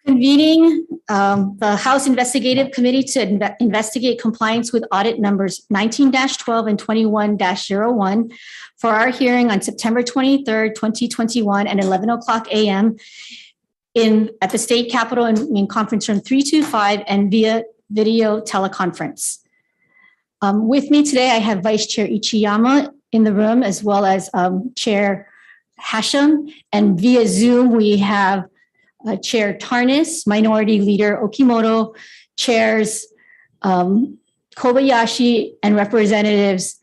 Convening the House Investigative Committee to investigate compliance with audit numbers 19-12 and 21-01 for our hearing on September 23rd, 2021 at 11 o'clock a.m. at the State Capitol in Conference Room 325 and via video teleconference. With me today, I have Vice Chair Ichiyama in the room, as well as Chair Hashem, and via Zoom, we have Chair Tarnas, Minority Leader Okimoto, Chairs Kobayashi, and Representatives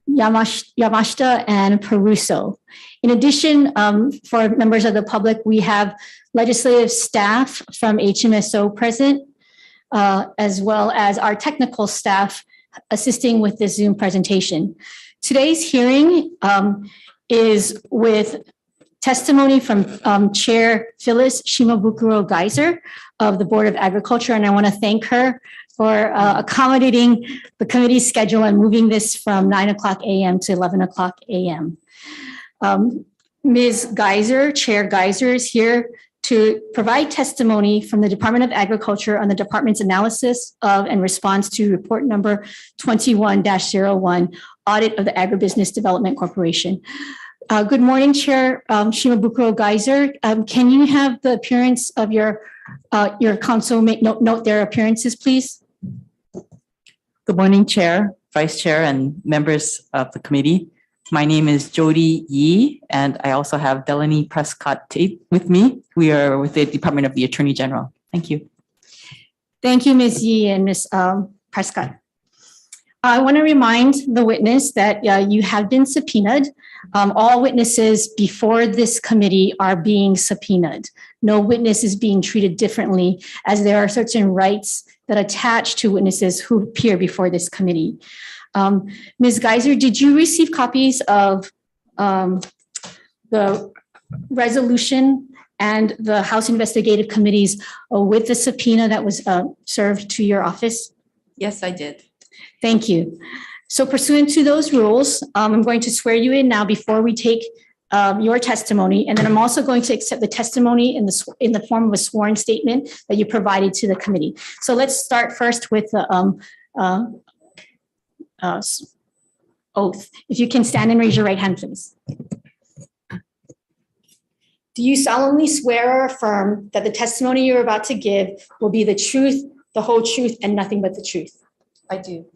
Yamashita and Peruso. In addition, for members of the public, we have legislative staff from HMSO present, as well as our technical staff assisting with this Zoom presentation. Today's hearing is with testimony from Chair Phyllis Shimabukuro Geyser of the Board of Agriculture, and I want to thank her for accommodating the committee's schedule and moving this from 9 o'clock a.m. to 11 o'clock a.m. Ms. Geyser, Chair Geyser, is here to provide testimony from the Department of Agriculture on the department's analysis of and response to report number 21-01, audit of the Agribusiness Development Corporation. Good morning, Chair Shimabukuro Geyser. Can you have the appearance of your council note their appearances, please? Good morning, Chair, Vice Chair, and members of the committee. My name is Jody Yee, and I also have Delaney Prescott Tate with me. We are with the Department of the Attorney General. Thank you. Thank you, Ms. Yee and Ms. Prescott. I want to remind the witness that you have been subpoenaed. All witnesses before this committee are being subpoenaed. No witness is being treated differently, as there are certain rights that attach to witnesses who appear before this committee. Ms. Geyser, did you receive copies of the resolution and the House Investigative Committees with the subpoena that was served to your office? Yes, I did. Thank you. So pursuant to those rules, I'm going to swear you in now before we take your testimony, and then I'm also going to accept the testimony in the form of a sworn statement that you provided to the committee. So let's start first with the oath. If you can stand and raise your right hand, please. Do you solemnly swear or affirm that the testimony you're about to give will be the truth, the whole truth, and nothing but the truth? I do.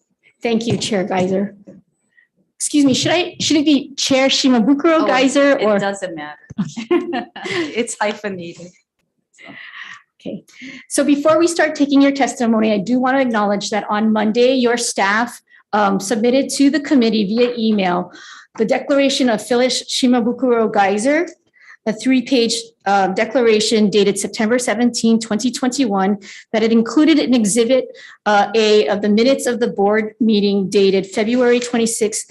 Thank you, Chair Geyser. Excuse me, should it be Chair Shimabukuro Geyser or? It doesn't matter. It's hyphenated. Okay. So before we start taking your testimony, I do want to acknowledge that on Monday, your staff submitted to the committee via email the declaration of Phyllis Shimabukuro Geyser, a 3-page declaration dated September 17, 2021, that it included an exhibit A of the minutes of the board meeting dated February 26,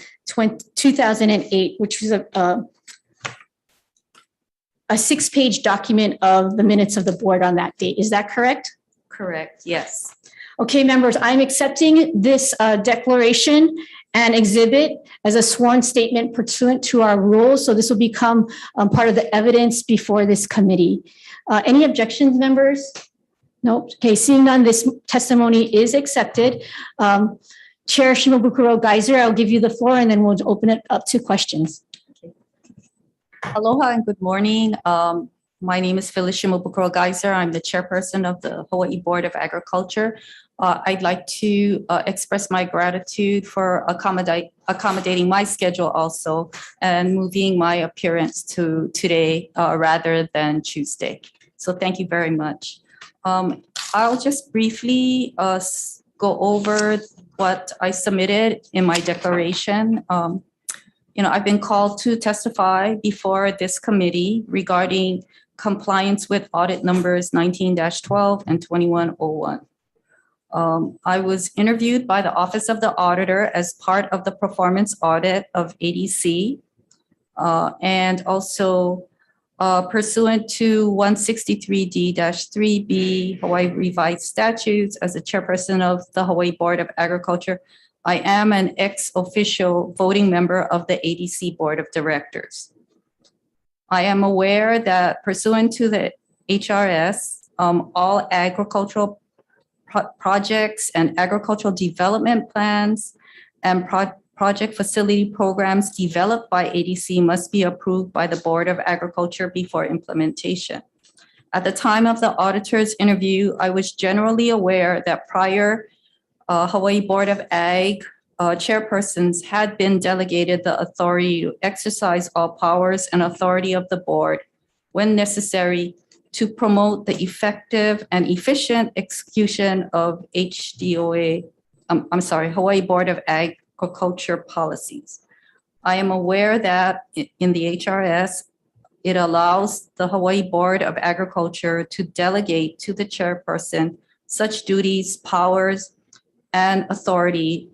2008, which was a 6-page document of the minutes of the board on that date. Is that correct? Correct, yes. Okay, members, I'm accepting this declaration and exhibit as a sworn statement pursuant to our rules. So this will become part of the evidence before this committee. Any objections, members? Nope. Okay, seeing none, this testimony is accepted. Chair Shimabukuro Geyser, I'll give you the floor and then we'll open it up to questions. Okay. Aloha and good morning. My name is Phyllis Shimabukuro Geyser. I'm the chairperson of the Hawaii Board of Agriculture. I'd like to express my gratitude for accommodating my schedule also and moving my appearance to today rather than Tuesday. So thank you very much. I'll just briefly go over what I submitted in my declaration. I've been called to testify before this committee regarding compliance with audit numbers 19-12 and 2101. I was interviewed by the Office of the Auditor as part of the performance audit of ADC, and also pursuant to 163D-3B Hawaii Revised Statutes as the chairperson of the Hawaii Board of Agriculture. I am an ex-official voting member of the ADC Board of Directors. I am aware that pursuant to the HRS, all agricultural projects and agricultural development plans and project facility programs developed by ADC must be approved by the Board of Agriculture before implementation. At the time of the auditor's interview, I was generally aware that prior Hawaii Board of Ag chairpersons had been delegated the authority to exercise all powers and authority of the board when necessary to promote the effective and efficient execution of Hawaii Board of Agriculture policies. I am aware that in the HRS, it allows the Hawaii Board of Agriculture to delegate to the chairperson such duties, powers, and authority,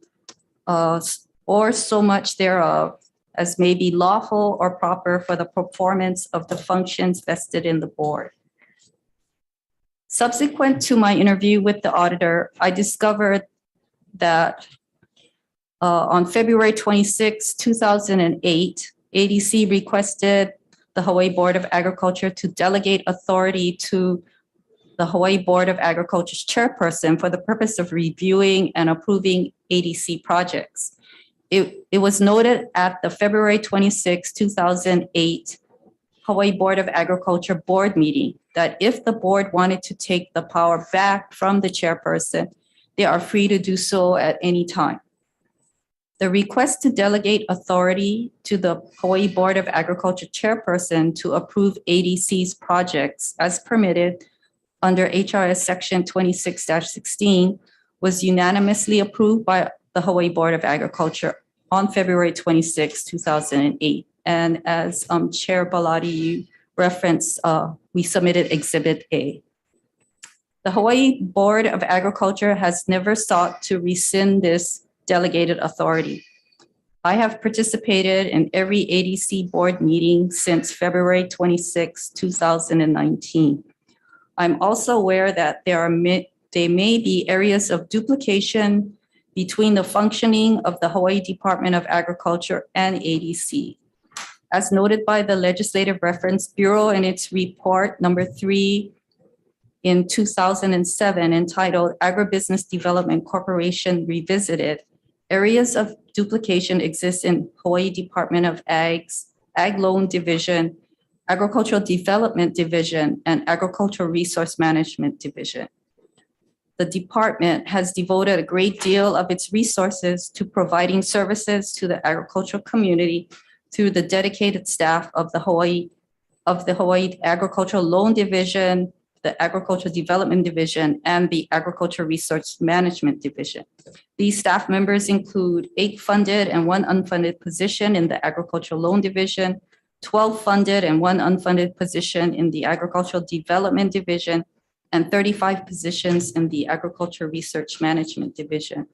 or so much thereof as may be lawful or proper for the performance of the functions vested in the board. Subsequent to my interview with the auditor, I discovered that on February 26, 2008, ADC requested the Hawaii Board of Agriculture to delegate authority to the Hawaii Board of Agriculture's chairperson for the purpose of reviewing and approving ADC projects. It was noted at the February 26, 2008 Hawaii Board of Agriculture board meeting that if the board wanted to take the power back from the chairperson, they are free to do so at any time. The request to delegate authority to the Hawaii Board of Agriculture chairperson to approve ADC's projects as permitted under HRS Section 26-16 was unanimously approved by the Hawaii Board of Agriculture on February 26, 2008. And as Chair Belatti, you referenced, we submitted Exhibit A. The Hawaii Board of Agriculture has never sought to rescind this delegated authority. I have participated in every ADC board meeting since February 26, 2019. I'm also aware that there may be areas of duplication between the functioning of the Hawaii Department of Agriculture and ADC. As noted by the Legislative Reference Bureau in its report number 3 in 2007 entitled Agribusiness Development Corporation Revisited, areas of duplication exist in Hawaii Department of Ag's Ag Loan Division, Agricultural Development Division, and Agricultural Resource Management Division. The department has devoted a great deal of its resources to providing services to the agricultural community through the dedicated staff of the Hawaii Agricultural Loan Division, the Agricultural Development Division, and the Agricultural Resource Management Division. These staff members include 8 funded and 1 unfunded position in the Agricultural Loan Division, 12 funded and 1 unfunded position in the Agricultural Development Division, and 35 positions in the Agricultural Research Management Division.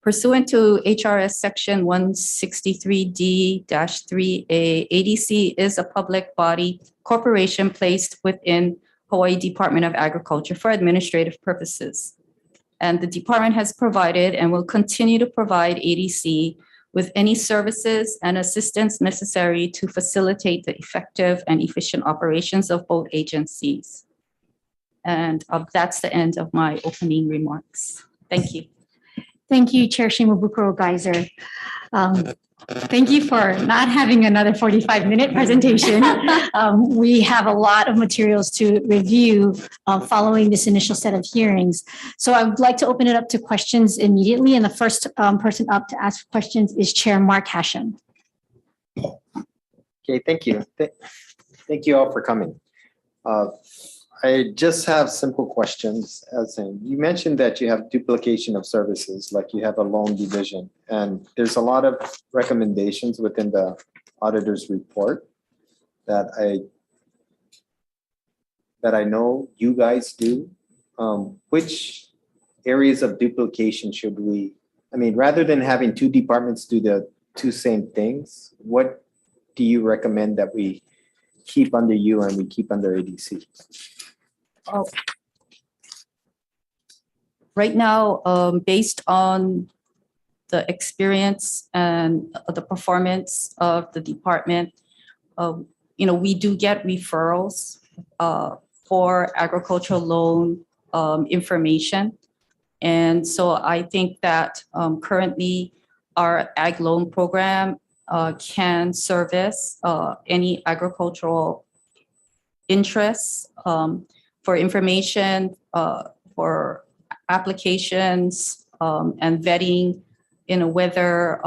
Pursuant to HRS Section 163D-3A, ADC is a public body corporation placed within Hawaii Department of Agriculture for administrative purposes. And the department has provided and will continue to provide ADC with any services and assistance necessary to facilitate the effective and efficient operations of both agencies. And that's the end of my opening remarks. Thank you. Thank you, Chair Shimabukuro-Geiser. Thank you for not having another 45-minute presentation. We have a lot of materials to review following this initial set of hearings. So I would like to open it up to questions immediately. And the first person up to ask questions is Chair Mark Hashem. Okay, thank you. Thank you all for coming. I just have simple questions. As in, you mentioned that you have duplication of services, like you have a loan division, and there's a lot of recommendations within the auditor's report that I know you guys do. Which areas of duplication should we, rather than having 2 departments do the 2 same things, what do you recommend that we keep under you and we keep under ADC? Oh. Right now, based on the experience and the performance of the department, we do get referrals for agricultural loan information. And so I think that currently our ag loan program can service any agricultural interests for information, for applications and vetting, whether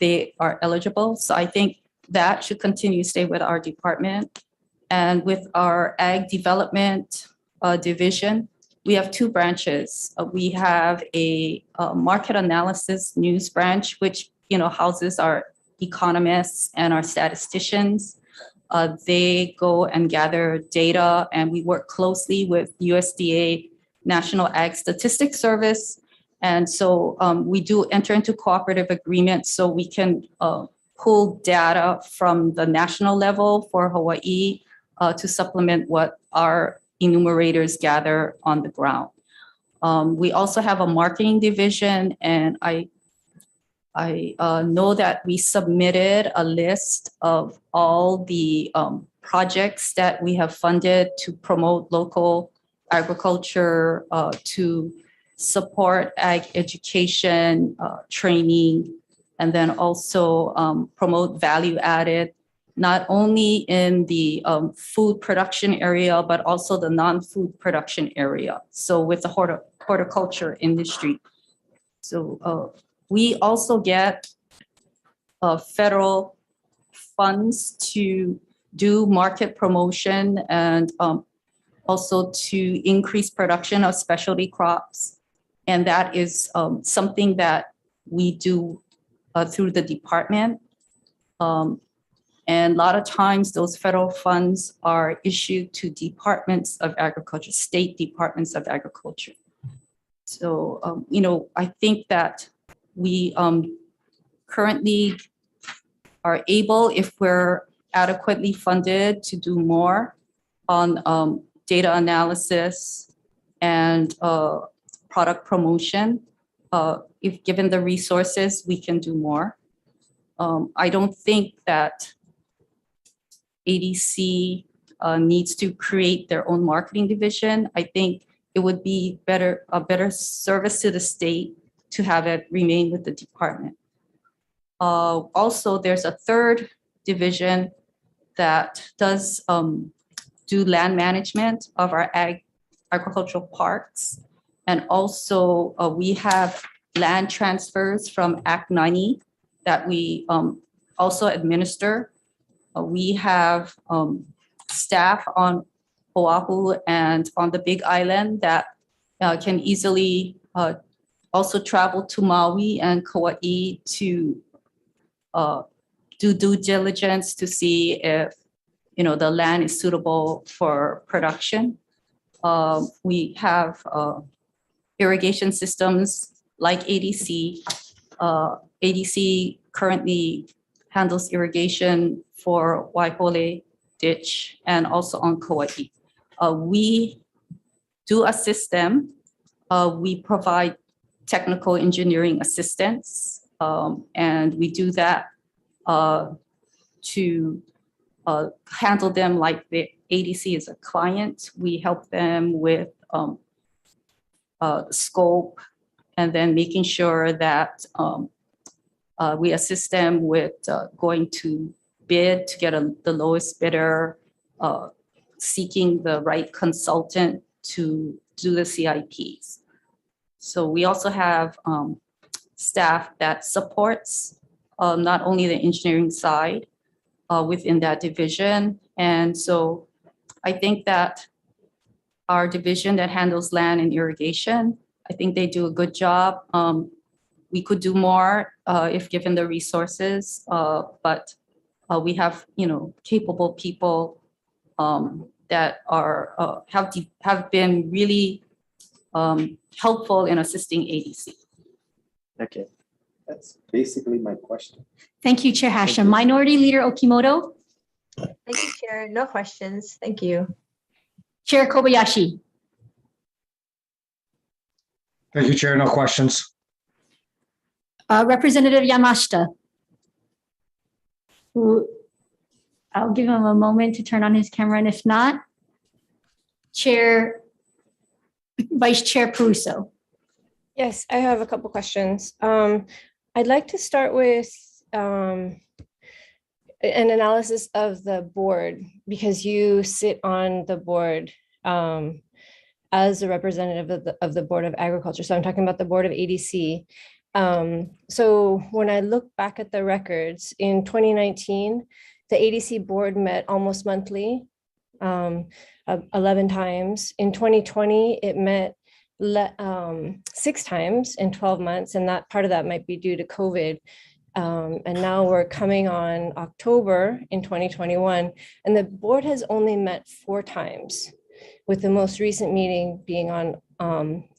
they are eligible. So I think that should continue to stay with our department. And with our ag development division, we have two branches. We have a market analysis news branch, which houses our economists and our statisticians. They go and gather data, and we work closely with USDA National Ag Statistics Service. And so we do enter into cooperative agreements so we can pull data from the national level for Hawaii to supplement what our enumerators gather on the ground. We also have a marketing division, and I know that we submitted a list of all the projects that we have funded to promote local agriculture, to support ag education, training, and then also promote value added, not only in the food production area, but also the non-food production area. So with the horticulture industry. So we also get federal funds to do market promotion and also to increase production of specialty crops. And that is something that we do through the department. And a lot of times those federal funds are issued to departments of agriculture, state departments of agriculture. So, I think that we currently are able, if we're adequately funded, to do more on data analysis and product promotion. If given the resources, we can do more. I don't think that ADC needs to create their own marketing division. I think it would be a better service to the state to have it remain with the department. Also, there's a third division that does do land management of our agricultural parks. And also we have land transfers from Act 90 that we also administer. We have staff on Oahu and on the Big Island that can easily also travel to Maui and Kauai to do due diligence to see if the land is suitable for production. We have irrigation systems like ADC. ADC currently handles irrigation for Waihole Ditch and also on Kauai. We do assist them. We provide technical engineering assistance, and we do that to handle them like the ADC is a client. We help them with scope, and then making sure that we assist them with going to bid to get the lowest bidder, seeking the right consultant to do the CIPs. So we also have staff that supports not only the engineering side within that division. And so I think that our division that handles land and irrigation, I think they do a good job. We could do more if given the resources, but we have capable people that are have been really helpful in assisting ADC. Okay, that's basically my question. Thank you, Chair Hashem. Minority Leader Okimoto. Thank you, Chair. No questions. Thank you. Chair Kobayashi. Thank you, Chair. No questions. Representative Yamashita, who I'll give him a moment to turn on his camera, and if not, Vice Chair Peruso. Yes, I have a couple questions. I'd like to start with an analysis of the board, because you sit on the board as a representative of the Board of Agriculture. So I'm talking about the Board of ADC. So when I look back at the records in 2019, the ADC board met almost monthly, 11 times. In 2020, it met 6 times in 12 months, and that part of that might be due to COVID. And now we're coming on October in 2021, and the board has only met 4 times, with the most recent meeting being on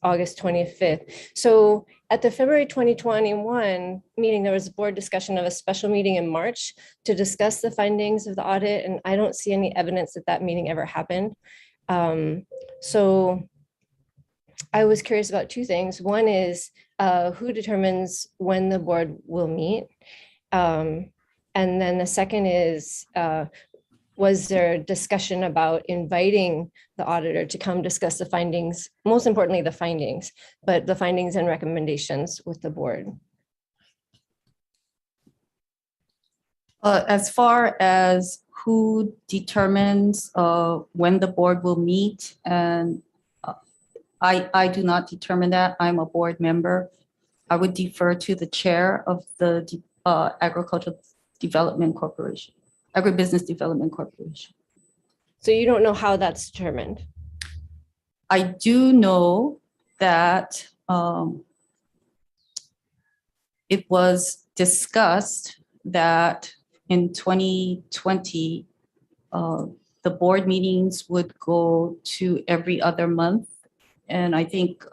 August 25th. So at the February 2021 meeting, there was a board discussion of a special meeting in March to discuss the findings of the audit, and I don't see any evidence that that meeting ever happened. So I was curious about 2 things. One is who determines when the board will meet? And then the second is, was there discussion about inviting the auditor to come discuss the findings, most importantly, the findings, but the findings and recommendations with the board? As far as who determines when the board will meet, and I do not determine that. I'm a board member. I would defer to the chair of the Agribusiness Development Corporation. So you don't know how that's determined? I do know that it was discussed that in 2020, the board meetings would go to every other month. And I think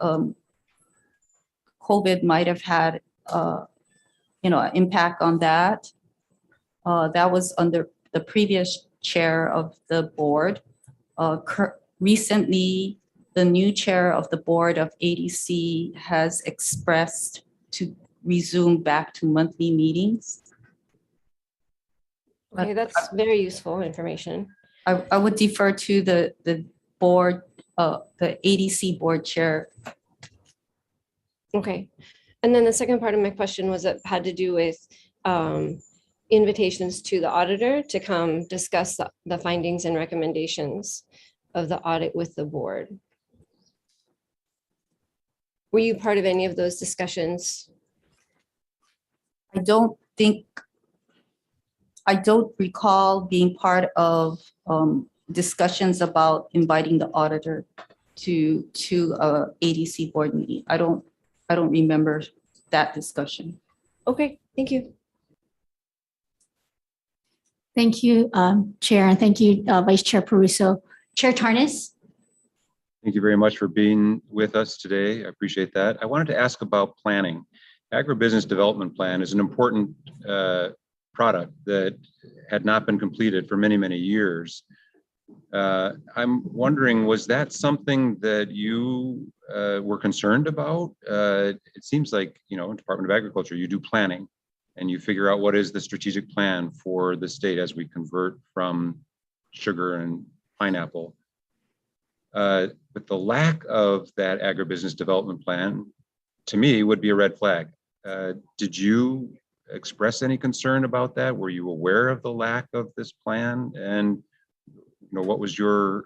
COVID might have had, an impact on that. That was under the previous chair of the board. Recently, the new chair of the board of ADC has expressed to resume back to monthly meetings. Okay, that's very useful information. I would defer to the board, the ADC board chair. Okay. And then the second part of my question was that had to do with invitations to the auditor to come discuss the findings and recommendations of the audit with the board. Were you part of any of those discussions? I don't recall being part of discussions about inviting the auditor to a ADC board meeting. I don't remember that discussion. Okay, thank you. Thank you, Chair, and thank you, Vice Chair Peruso. Chair Tarnas? Thank you very much for being with us today. I appreciate that. I wanted to ask about planning. Agribusiness Development Plan is an important product that had not been completed for many, many years. I'm wondering, was that something that you were concerned about? It seems like, in Department of Agriculture, you do planning and you figure out what is the strategic plan for the state as we convert from sugar and pineapple. But the lack of that agribusiness development plan, to me, would be a red flag. Did you express any concern about that? Were you aware of the lack of this plan? And what was your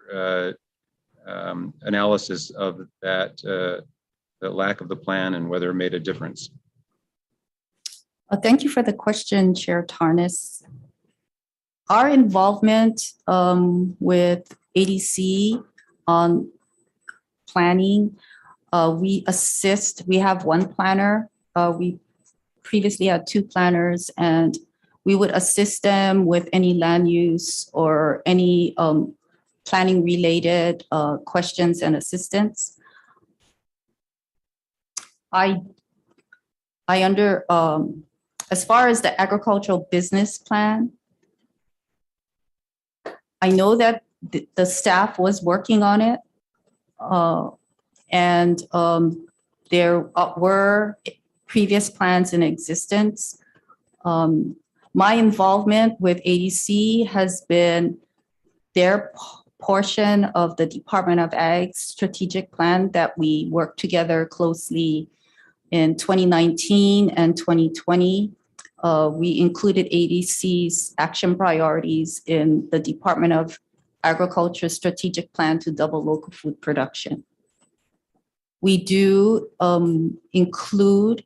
analysis of that, the lack of the plan, and whether it made a difference? Thank you for the question, Chair Tarnas. Our involvement with ADC on planning, we assist. We have one planner. We previously had 2 planners, and we would assist them with any land use or any planning related questions and assistance. As far as the agricultural business plan, I know that the staff was working on it, and there were previous plans in existence. My involvement with ADC has been their portion of the Department of Ag's strategic plan that we worked together closely in 2019 and 2020. We included ADC's action priorities in the Department of Agriculture strategic plan to double local food production. We do include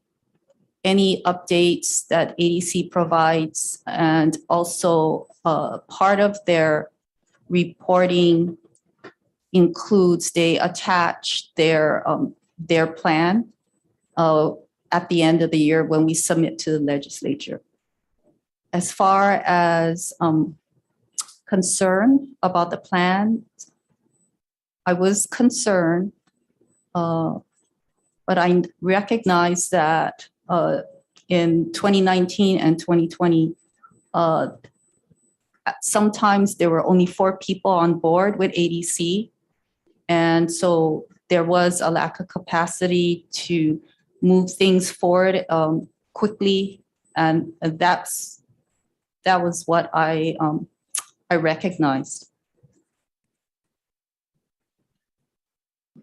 any updates that ADC provides, and also part of their reporting includes they attach their plan at the end of the year when we submit to the legislature. As far as concern about the plan, I was concerned, but I recognize that in 2019 and 2020, sometimes there were only 4 people on board with ADC. And so there was a lack of capacity to move things forward quickly. And that was what I recognized.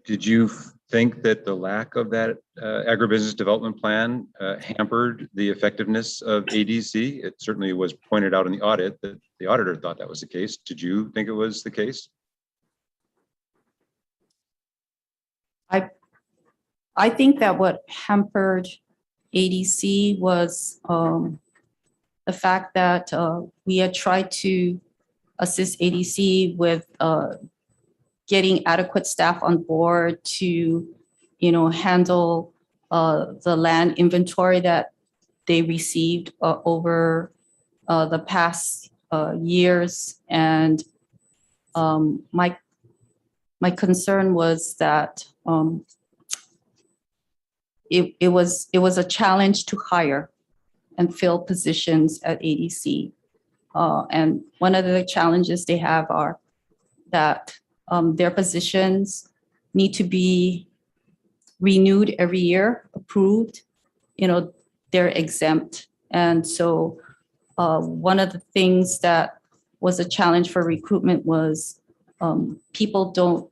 Did you think that the lack of that agribusiness development plan hampered the effectiveness of ADC? It certainly was pointed out in the audit that the auditor thought that was the case. Did you think it was the case? I think that what hampered ADC was the fact that we had tried to assist ADC with getting adequate staff on board to, handle the land inventory that they received over the past years. And my concern was that it was a challenge to hire and fill positions at ADC. And one of the challenges they have are that their positions need to be renewed every year, approved. They're exempt. And so one of the things that was a challenge for recruitment was people don't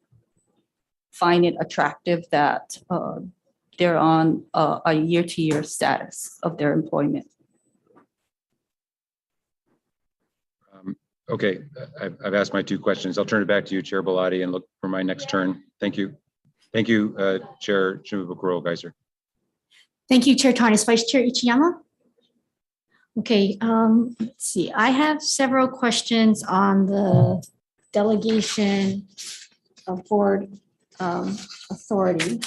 find it attractive that they're on a year-to-year status of their employment. Okay, I've asked my 2 questions. I'll turn it back to you, Chair Belatti, and look for my next turn. Thank you. Thank you, Chair Shimabukuro-Geiser. Thank you, Chair Tarnas. Vice Chair Ichiyama? Okay, let's see. I have several questions on the delegation of board authority.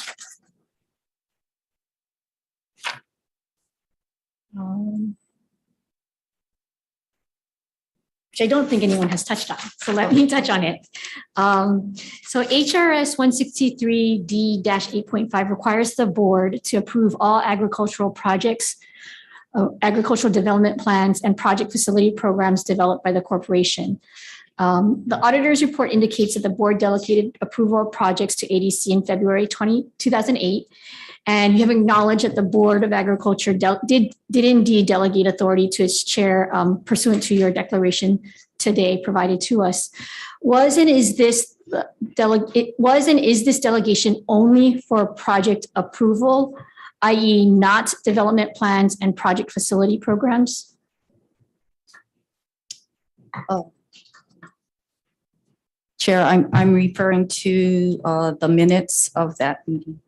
Which I don't think anyone has touched on. So let me touch on it. So HRS 163D-8.5 requires the board to approve all agricultural projects, agricultural development plans, and project facility programs developed by the corporation. The auditor's report indicates that the board delegated approval of projects to ADC in February 2008. And you have acknowledged that the Board of Agriculture did indeed delegate authority to its chair pursuant to your declaration today provided to us. Was and is this delegation only for project approval, i.e. not development plans and project facility programs? Oh. Chair, I'm referring to the minutes of that meeting.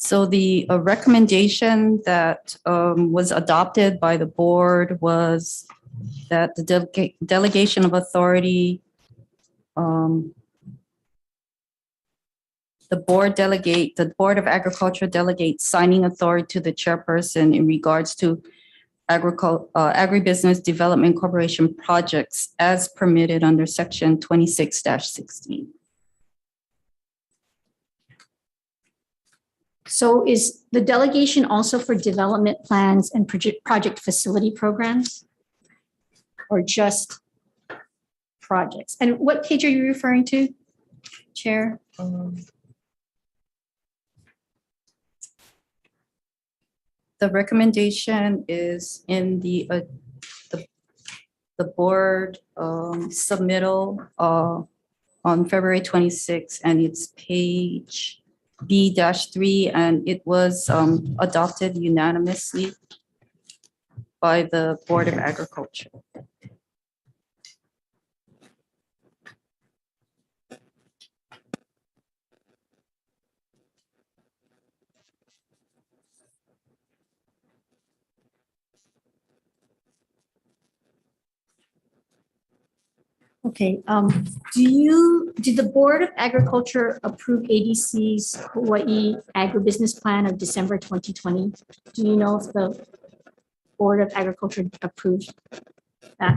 So the recommendation that was adopted by the board was that the delegation of authority, the Board of Agriculture delegates signing authority to the chairperson in regards to agribusiness development corporation projects as permitted under section 26-16. So is the delegation also for development plans and project facility programs? Or just projects? And what page are you referring to, Chair? The recommendation is in the board submittal on February 26th, and it's page B-3, and it was adopted unanimously by the Board of Agriculture. Okay, did the Board of Agriculture approve ADC's Hawaii Agribusiness Plan of December 2020? Do you know if the Board of Agriculture approved that?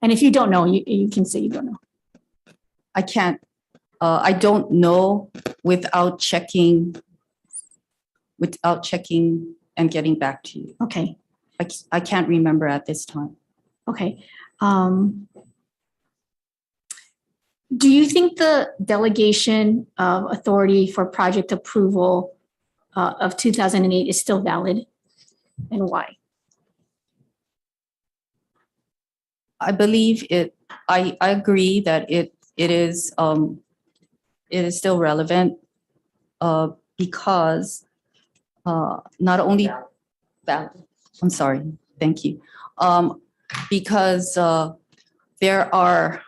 And if you don't know, you can say you don't know. I can't, I don't know without checking and getting back to you. Okay, I can't remember at this time. okay. Do you think the delegation of authority for project approval of 2008 is still valid, and why? I believe it, I agree that it is still relevant because not only valid, I'm sorry, thank you. Because there are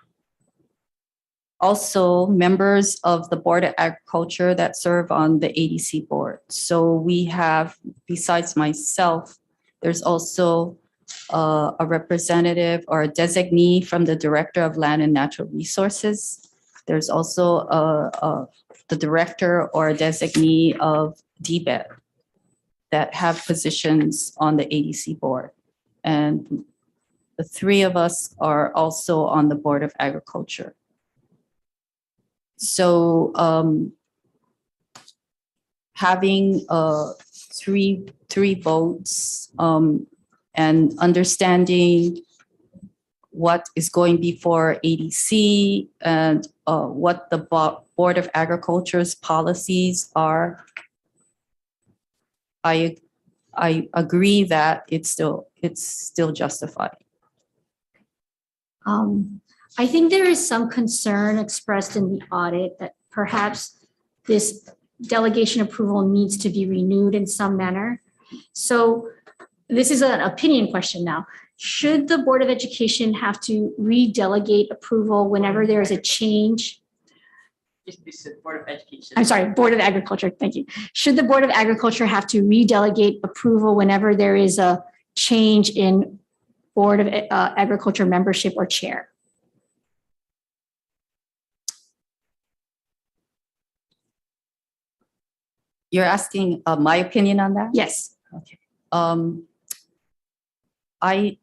also members of the Board of Agriculture that serve on the ADC board. So we have, besides myself, there's also a representative or a designee from the Director of Land and Natural Resources. There's also the director or a designee of DBET that have positions on the ADC board. And the three of us are also on the Board of Agriculture. So having three votes and understanding what is going before ADC and what the Board of Agriculture's policies are, I agree that it's still justified. I think there is some concern expressed in the audit that perhaps this delegation approval needs to be renewed in some manner. So this is an opinion question now. Should the Board of Education have to redelegate approval whenever there is a change? Board of Education. I'm sorry, Board of Agriculture, thank you. Should the Board of Agriculture have to redelegate approval whenever there is a change in Board of Agriculture membership or chair? You're asking my opinion on that? Yes. Okay. I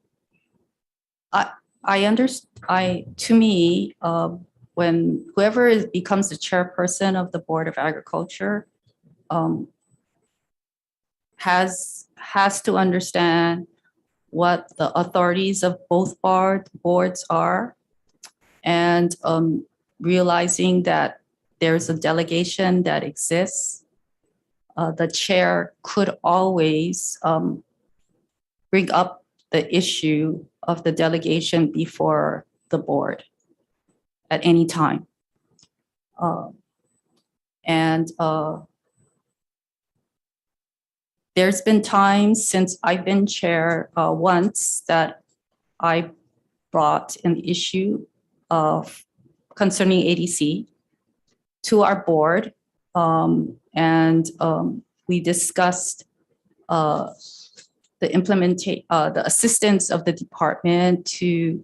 understand. To me, when whoever becomes the chairperson of the Board of Agriculture has to understand what the authorities of both boards are, and realizing that there's a delegation that exists. The chair could always bring up the issue of the delegation before the board at any time. There's been times since I've been chair once that I brought an issue of concerning ADC to our board, and we discussed the assistance of the department to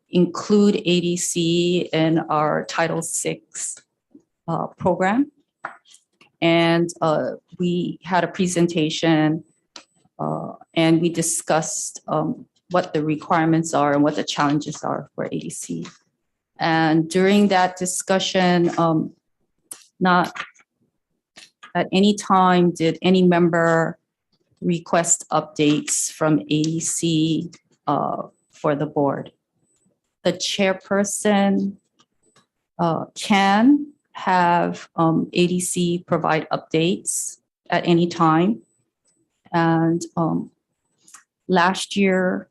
include ADC in our Title VI program. And we had a presentation and we discussed what the requirements are and what the challenges are for ADC. And during that discussion, not at any time did any member request updates from ADC for the board. The chairperson can have ADC provide updates at any time. And last year,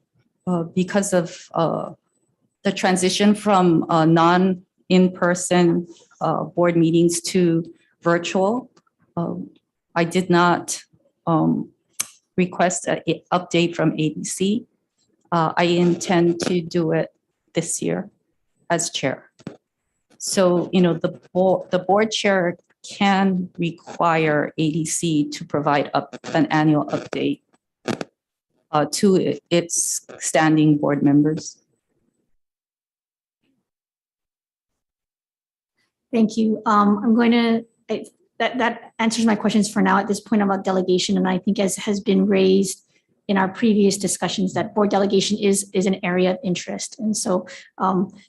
because of the transition from non-in-person board meetings to virtual, I did not request an update from ADC. I intend to do it this year as chair. So, the board chair can require ADC to provide an annual update to its standing board members. Thank you. That answers my questions for now at this point about delegation. And I think as has been raised in our previous discussions, that board delegation is an area of interest. And so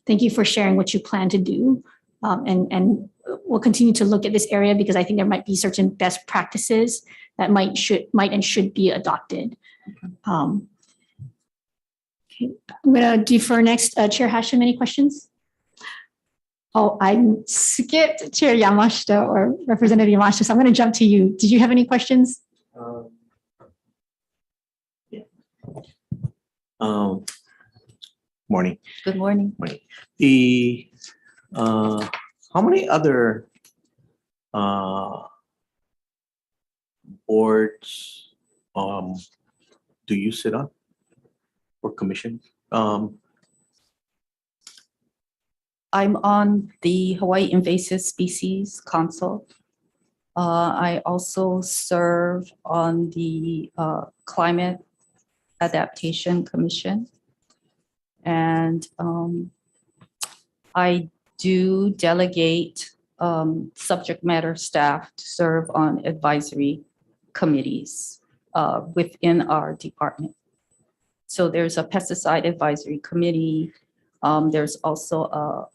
thank you for sharing what you plan to do. And we'll continue to look at this area because I think there might be certain best practices that might and should be adopted. Okay, I'm going to defer next. Chair Hashem, any questions? Oh, I skipped Chair Yamashita or Representative Yamashita, so I'm going to jump to you. Did you have any questions? Morning. Good morning. The how many other boards do you sit on or commissions? I'm on the Hawaii Invasive Species Council. I also serve on the Climate Adaptation Commission. And I do delegate subject matter staff to serve on advisory committees within our department. So there's a pesticide advisory committee. There's also a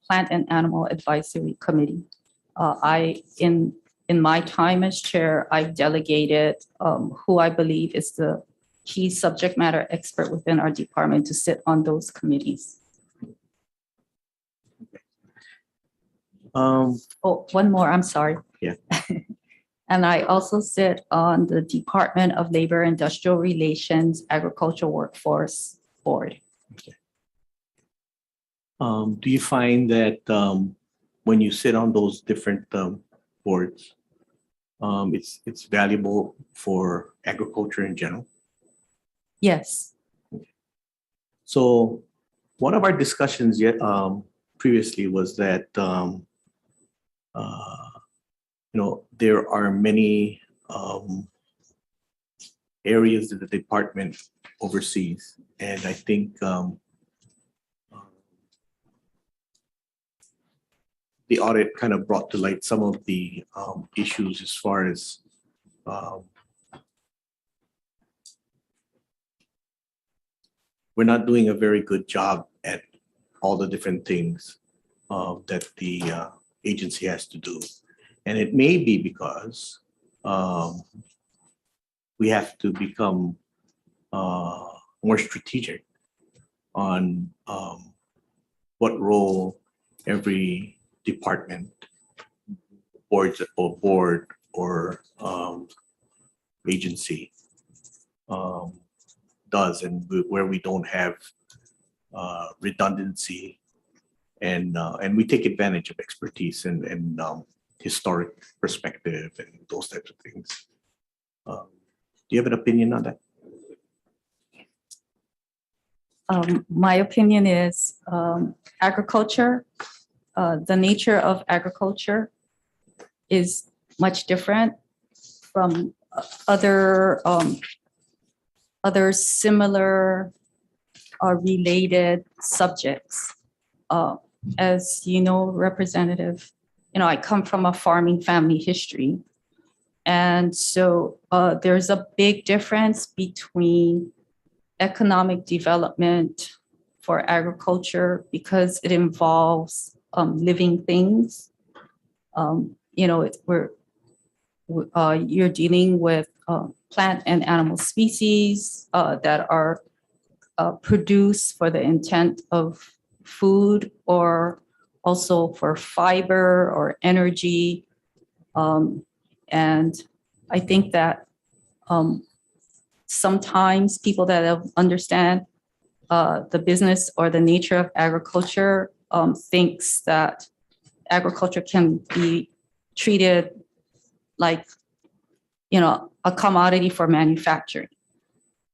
plant and animal advisory committee. In my time as chair, I've delegated who I believe is the key subject matter expert within our department to sit on those committees. Oh, one more, I'm sorry. Yeah. And I also sit on the Department of Labor, Industrial Relations, Agricultural Workforce Board. Do you find that when you sit on those different boards, it's valuable for agriculture in general? Yes. So one of our discussions previously was that there are many areas that the department oversees, and I think the audit kind of brought to light some of the issues as far as we're not doing a very good job at all the different things that the agency has to do. And it may be because we have to become more strategic on what role every department, board or agency does, and where we don't have redundancy, and we take advantage of expertise and historic perspective and those types of things. Do you have an opinion on that? My opinion is agriculture, the nature of agriculture is much different from other similar or related subjects. As you know, Representative, I come from a farming family history. And so there's a big difference between economic development for agriculture because it involves living things. You're dealing with plant and animal species that are produced for the intent of food or also for fiber or energy. And I think that sometimes people that don't understand the business or the nature of agriculture thinks that agriculture can be treated like, you know, a commodity for manufacturing.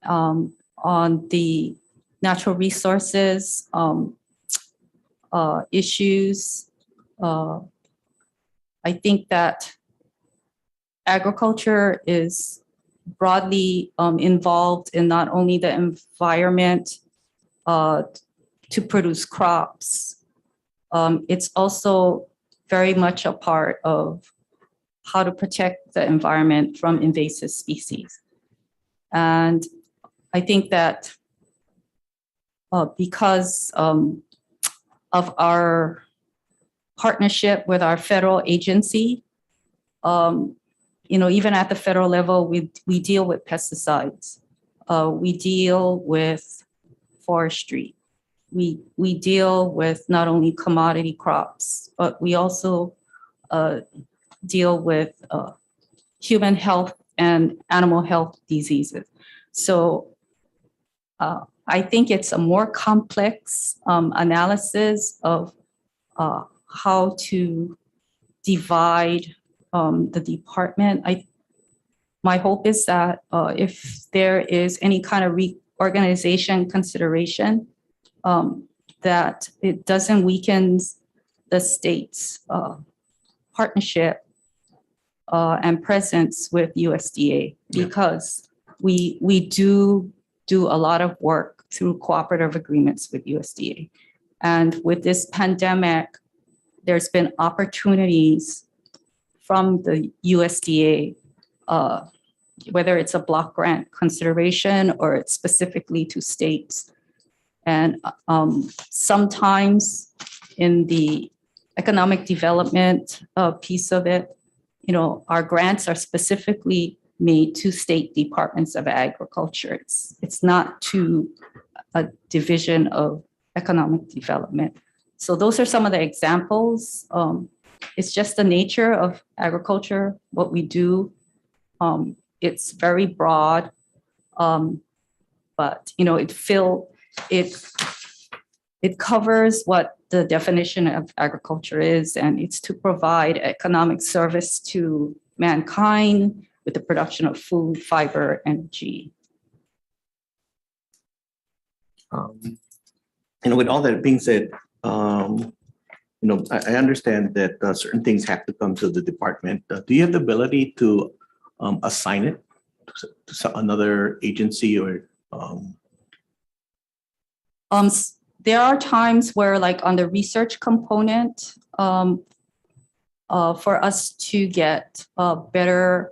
On the natural resources issues, I think that agriculture is broadly involved in not only the environment to produce crops, it's also very much a part of how to protect the environment from invasive species. And I think that because of our partnership with our federal agency, you know, even at the federal level, we deal with pesticides. We deal with forestry. We deal with not only commodity crops, but we also deal with human health and animal health diseases. So I think it's a more complex analysis of how to divide the department. My hope is that if there is any kind of reorganization consideration, that it doesn't weaken the state's partnership and presence with USDA, because we do a lot of work through cooperative agreements with USDA. And with this pandemic, there's been opportunities from the USDA, whether it's a block grant consideration or it's specifically to states. And sometimes in the economic development piece of it, you know, our grants are specifically made to state departments of agriculture. It's not to a division of economic development. So those are some of the examples. It's just the nature of agriculture, what we do. It's very broad, but you know, it covers what the definition of agriculture is, and it's to provide economic service to mankind with the production of food, fiber, energy. And with all that being said, you know, I understand that certain things have to come to the department. Do you have the ability to assign it to another agency or? There are times where, like on the research component, for us to get better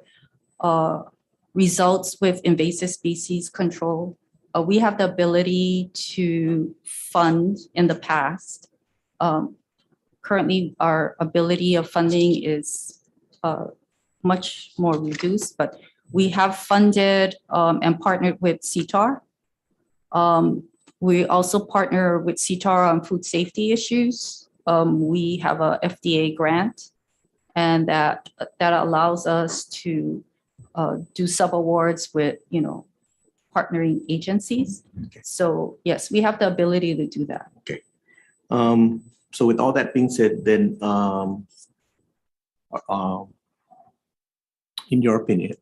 results with invasive species control, we have the ability to fund in the past. Currently, our ability of funding is much more reduced, but we have funded and partnered with CTAR. We also partner with CTAR on food safety issues. We have a FDA grant, and that allows us to do sub-awards with, you know, partnering agencies. Okay. So yes, we have the ability to do that. Okay. So with all that being said, then in your opinion,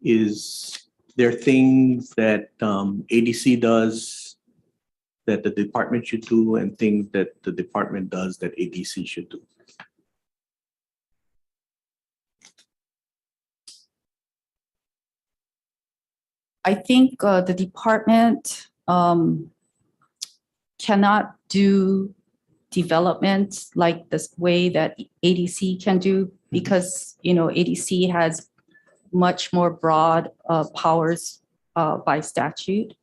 is there things that ADC does that the department should do, and things that the department does that ADC should do? I think the department cannot do development like the way that ADC can do, because, you know, ADC has much more broad powers by statute.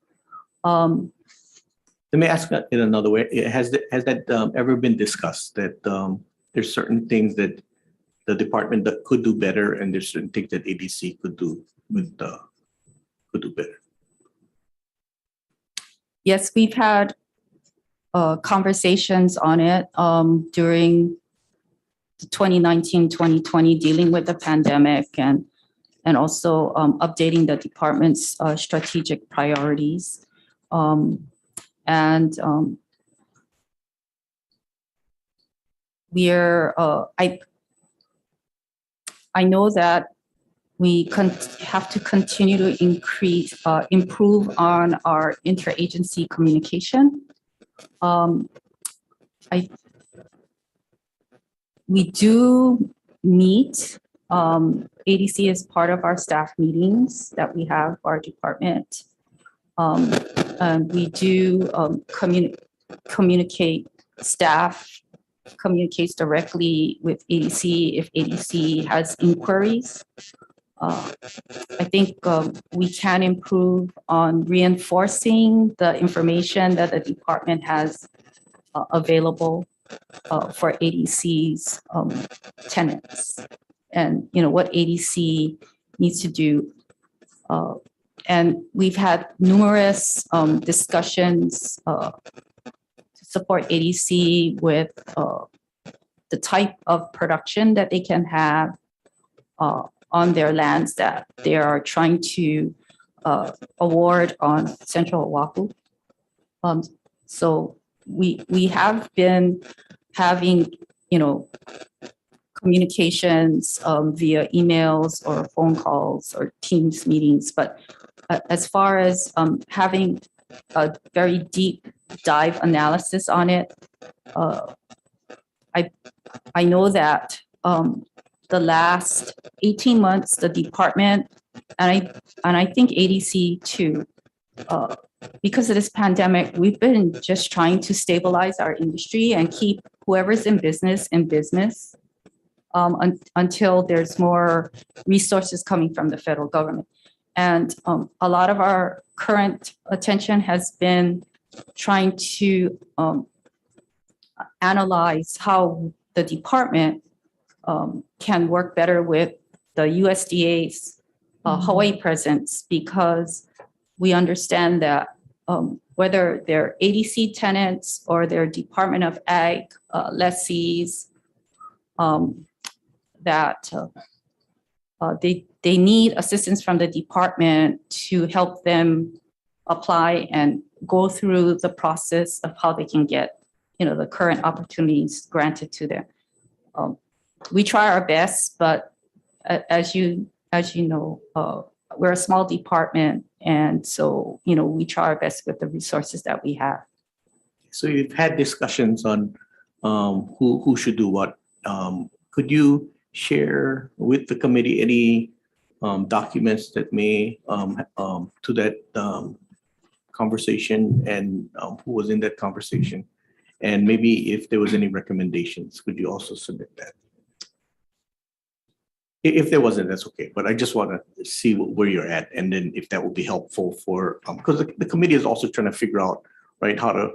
Let me ask that in another way. Has that ever been discussed, that there's certain things that the department that could do better, and there's certain things that ADC could do better? Yes, we've had conversations on it during the 2019-2020, dealing with the pandemic, and also updating the department's strategic priorities. I know that we have to continue to improve on our interagency communication. We do meet. ADC is part of our staff meetings that we have for our department. And we do communicate. Staff communicates directly with ADC if ADC has inquiries. I think we can improve on reinforcing the information that the department has available for ADC's tenants, and what ADC needs to do. And we've had numerous discussions to support ADC with the type of production that they can have on their lands that they are trying to award on Central Oahu. So we have been having, communications via emails or phone calls or Teams meetings. But as far as having a very deep dive analysis on it, I know that the last 18 months, the department, and I think ADC too, because of this pandemic, we've been just trying to stabilize our industry and keep whoever's in business until there's more resources coming from the federal government. And a lot of our current attention has been trying to analyze how the department can work better with the USDA's Hawaii presence, because we understand that whether they're ADC tenants or they're Department of Ag lessees, that they need assistance from the department to help them apply and go through the process of how they can get, the current opportunities granted to them. We try our best, but as you know, we're a small department, and so we try our best with the resources that we have. So you've had discussions on who should do what. Could you share with the committee any documents that may to that conversation, and who was in that conversation? And maybe if there was any recommendations, could you also submit that? If there wasn't, that's okay. But I just want to see where you're at, and then if that would be helpful for, because the committee is also trying to figure out, right, how to,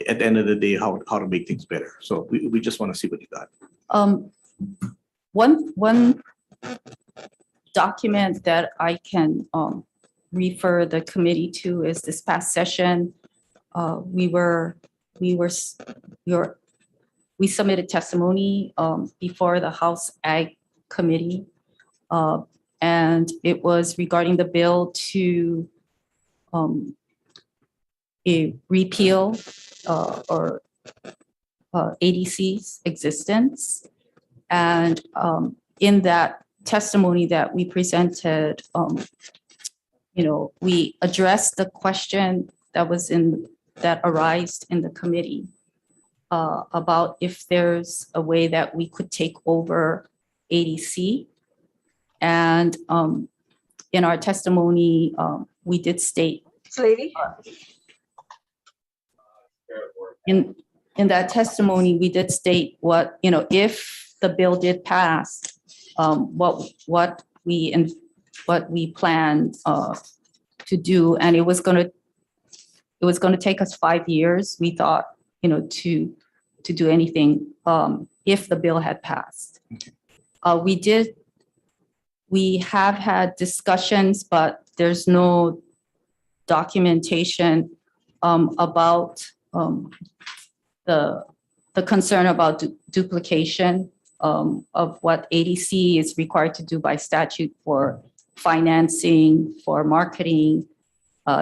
at the end of the day, how to make things better. So we just want to see what you got. One document that I can refer the committee to is this past session. We submitted testimony before the House Ag Committee, and it was regarding the bill to repeal or ADC's existence. And in that testimony that we presented, we addressed the question that arose in the committee about if there's a way that we could take over ADC. And in our testimony, we did state, Lady? in that testimony, we did state what, if the bill did pass, what we planned to do, and it was going to take us 5 years. We thought, to do anything if the bill had passed. We have had discussions, but there's no documentation about the concern about duplication of what ADC is required to do by statute for financing, for marketing,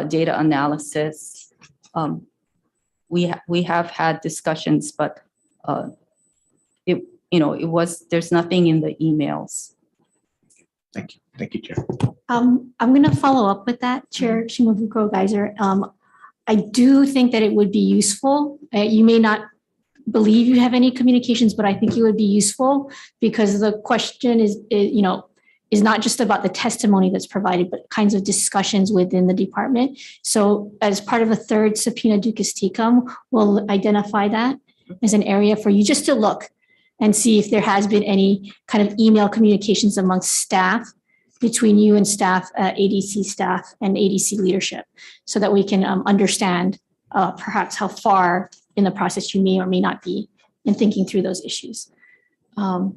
data analysis. We have had discussions, but there's nothing in the emails. Thank you. Thank you, Chair. I'm going to follow up with that, Chair Shimabukuro-Geiser. I do think that it would be useful. You may not believe you have any communications, but I think it would be useful because the question is not just about the testimony that's provided, but kinds of discussions within the department. So as part of a third subpoena ducis tecum, we'll identify that as an area for you just to look and see if there has been any kind of email communications amongst staff, between you and staff, ADC staff and ADC leadership, so that we can understand perhaps how far in the process you may or may not be in thinking through those issues. I'll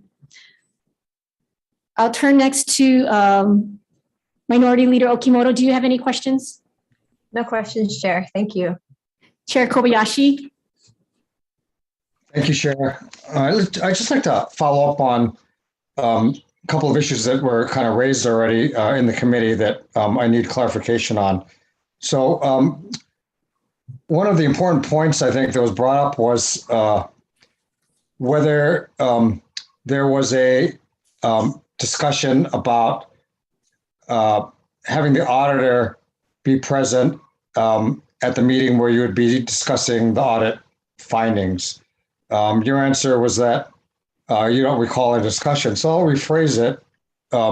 turn next to Minority Leader Okimoto. Do you have any questions? No questions, Chair. Thank you. Chair Kobayashi? Thank you, Chair. I'd just like to follow up on a couple of issues that were kind of raised already in the committee that I need clarification on. So one of the important points I think that was brought up was whether there was a discussion about having the auditor be present at the meeting where you would be discussing the audit findings. Your answer was that you don't recall a discussion. So I'll rephrase it a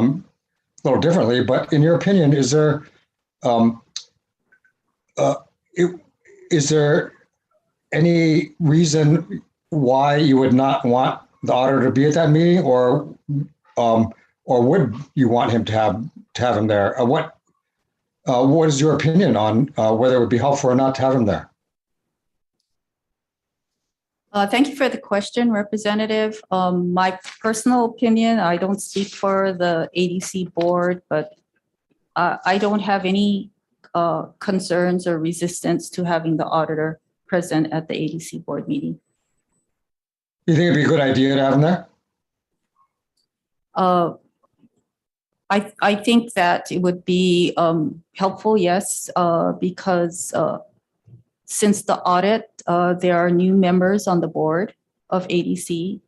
little differently, but in your opinion, is there any reason why you would not want the auditor to be at that meeting, or would you want him to have him there? What is your opinion on whether it would be helpful or not to have him there? Thank you for the question, Representative. My personal opinion, I don't speak for the ADC board, but I don't have any concerns or resistance to having the auditor present at the ADC board meeting. You think it'd be a good idea to have him there? I think that it would be helpful, yes, because since the audit, there are new members on the board of ADC,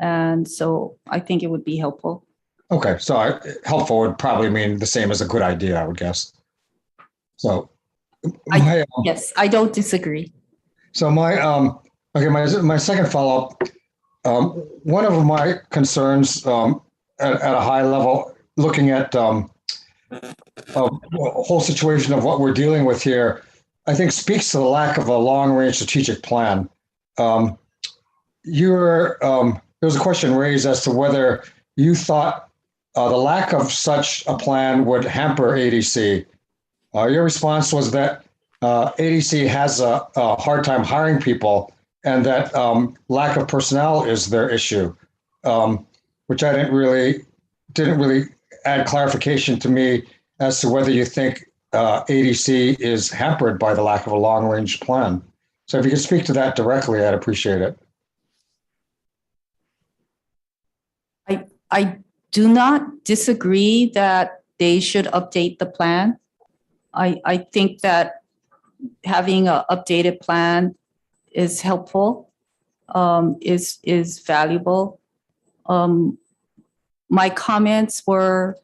and so I think it would be helpful. Okay, so helpful would probably mean the same as a good idea, I would guess. So, yes, I don't disagree. So my second follow-up, one of my concerns at a high level, looking at a whole situation of what we're dealing with here, I think speaks to the lack of a long-range strategic plan. There was a question raised as to whether you thought the lack of such a plan would hamper ADC. Your response was that ADC has a hard time hiring people, and that lack of personnel is their issue, which I didn't really add clarification to me as to whether you think ADC is hampered by the lack of a long-range plan. So if you could speak to that directly, I'd appreciate it. I do not disagree that they should update the plan. I think that having an updated plan is helpful, is valuable. My comments were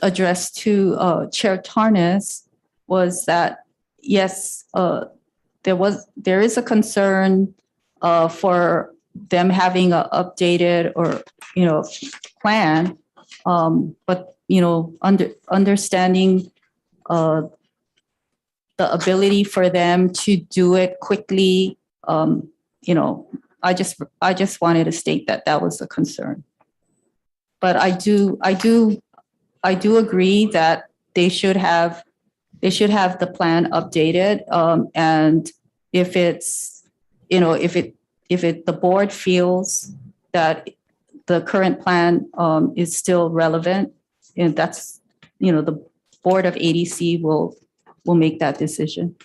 addressed to Chair Tarnas was that, yes, there is a concern for them having an updated plan, but understanding the ability for them to do it quickly, I just wanted to state that was a concern. But I do agree that they should have the plan updated, and if the board feels that the current plan is still relevant, and that's the board of ADC will will make that decision.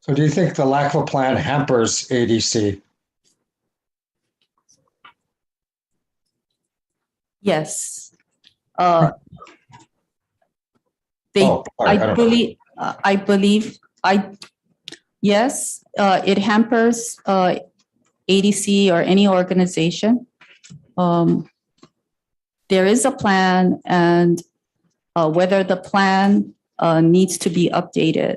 So do you think the lack of a plan hampers ADC? Yes. Oh, all right, I don't know. Yes, it hampers ADC or any organization. There is a plan, and whether the plan needs to be updated,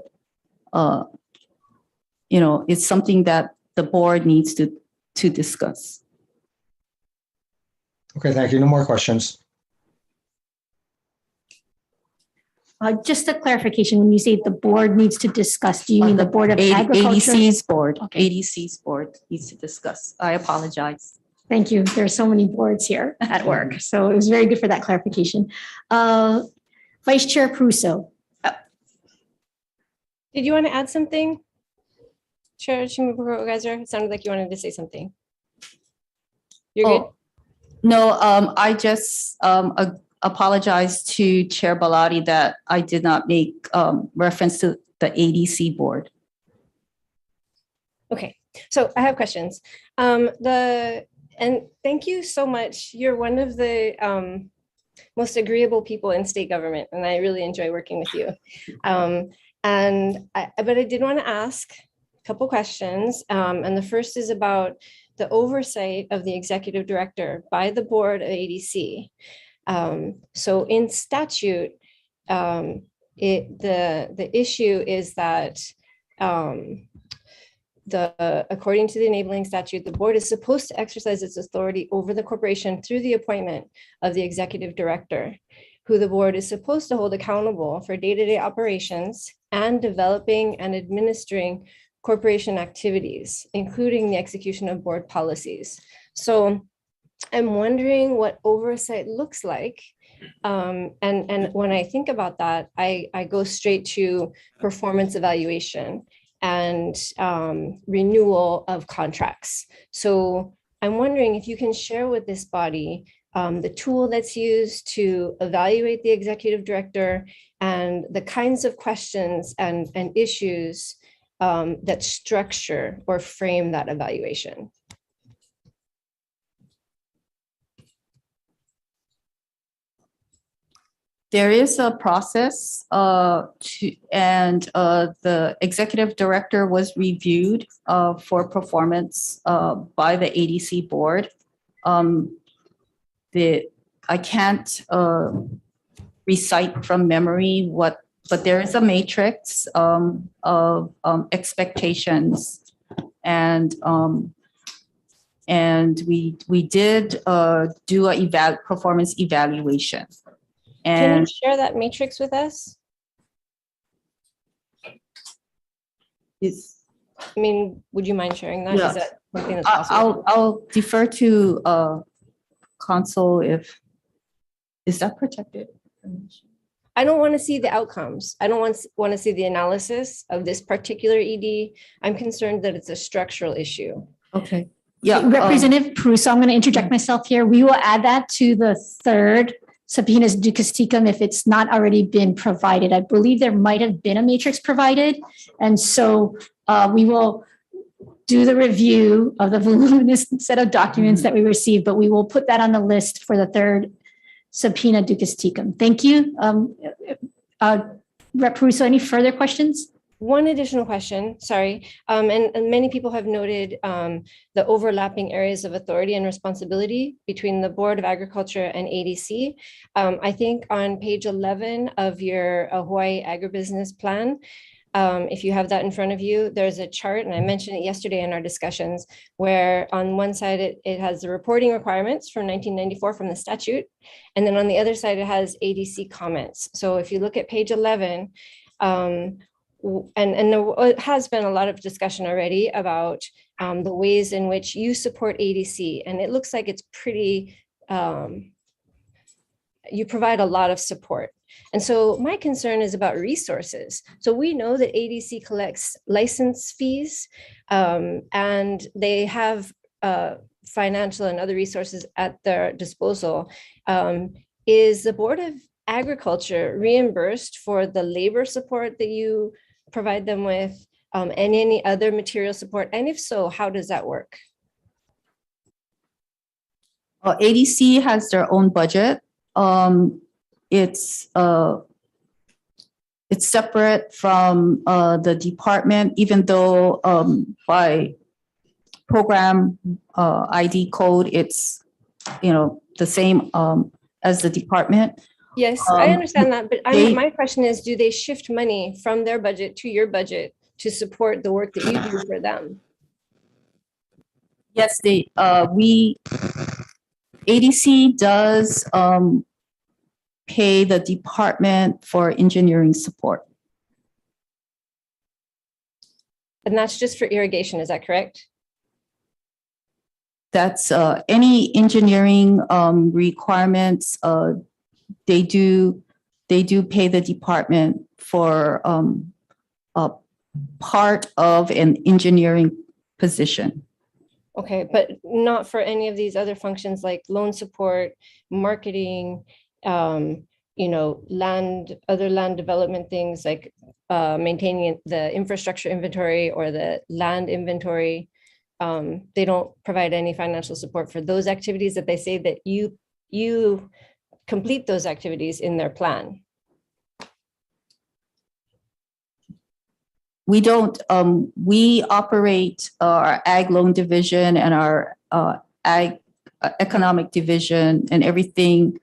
it's something that the board needs to discuss. Okay, thank you. No more questions. Just a clarification, when you say the board needs to discuss, do you mean the Board of Agriculture? ADC's board. Okay. ADC's board needs to discuss. I apologize. Thank you. There's so many boards here at work. So it was very good for that clarification. Vice Chair Pruso. Did you want to add something? Chair Shimabukuro-Geyser, it sounded like you wanted to say something. You're good? No, I just apologize to Chair Belatti that I did not make reference to the ADC board. Okay, so I have questions. And thank you so much. You're one of the most agreeable people in state government, and I really enjoy working with you. But I did want to ask a couple questions. And the first is about the oversight of the executive director by the board of ADC. So in statute, the issue is that according to the enabling statute, the board is supposed to exercise its authority over the corporation through the appointment of the executive director, who the board is supposed to hold accountable for day-to-day operations and developing and administering corporation activities, including the execution of board policies. So I'm wondering what oversight looks like. And when I think about that, I go straight to performance evaluation and renewal of contracts. So I'm wondering if you can share with this body the tool that's used to evaluate the executive director and the kinds of questions and issues that structure or frame that evaluation. There is a process and the executive director was reviewed for performance by the ADC board. I can't recite from memory but there is a matrix of expectations, and we did do a performance evaluation. Can you share that matrix with us? Would you mind sharing that? Yeah. Is that something that's possible? I'll defer to counsel is that protected? I don't want to see the outcomes. I don't want to see the analysis of this particular ED. I'm concerned that it's a structural issue. Okay. Yeah. Representative Pruso, I'm going to interject myself here. We will add that to the third subpoenas ducis tecum if it's not already been provided. I believe there might have been a matrix provided. And so we will do the review of the voluminous set of documents that we received, but we will put that on the list for the third subpoena ducis tecum. Thank you. Rep. Pruso, any further questions? One additional question, sorry. And many people have noted the overlapping areas of authority and responsibility between the Board of Agriculture and ADC. I think on page 11 of your Hawaii Agribusiness Plan, if you have that in front of you, there's a chart, and I mentioned it yesterday in our discussions, where on one side it has the reporting requirements from 1994 from the statute, and then on the other side it has ADC comments. So if you look at page 11, and there has been a lot of discussion already about the ways in which you support ADC, and it looks like it's pretty, you provide a lot of support. And so my concern is about resources. So we know that ADC collects license fees and they have financial and other resources at their disposal. Is the Board of agriculture reimbursed for the labor support that you provide them with, and any other material support? And if so, how does that work? ADC has their own budget. It's separate from the department, even though by program ID code, it's the same as the department. Yes, I understand that, but they- my question is, do they shift money from their budget to your budget to support the work that you do for them? Yes, ADC does pay the department for engineering support. And that's just for irrigation, is that correct? That's any engineering requirements. They do pay the department for a part of an engineering position. Okay, but not for any of these other functions like loan support, marketing, other land development things like maintaining the infrastructure inventory or the land inventory. They don't provide any financial support for those activities that they say that you complete those activities in their plan. We don't, we operate our ag loan division and our ag economic division and everything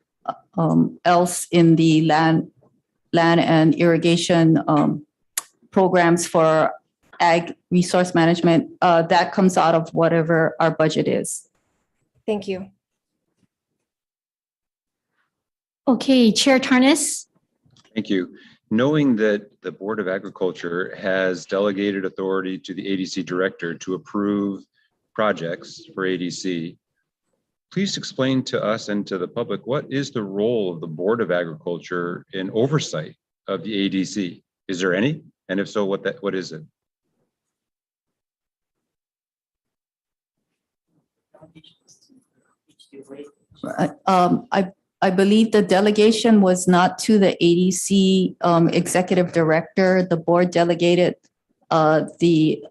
else in the land and irrigation programs for ag resource management. That comes out of whatever our budget is. Thank you. Okay, Chair Tarnas. Thank you. Knowing that the Board of Agriculture has delegated authority to the ADC director to approve projects for ADC, please explain to us and to the public, what is the role of the Board of Agriculture in oversight of the ADC? Is there any? And if so, what is it? I believe the delegation was not to the ADC executive director. The board delegated the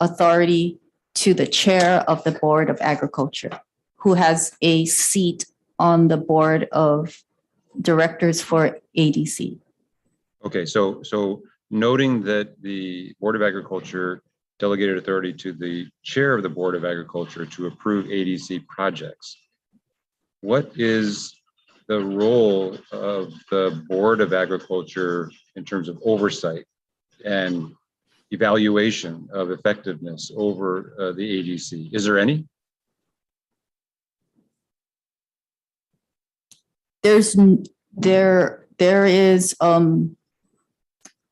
authority to the chair of the Board of Agriculture, who has a seat on the board of directors for ADC. Okay, so noting that the Board of Agriculture delegated authority to the chair of the Board of Agriculture to approve ADC projects, what is the role of the Board of Agriculture in terms of oversight and evaluation of effectiveness over the ADC? Is there any? There is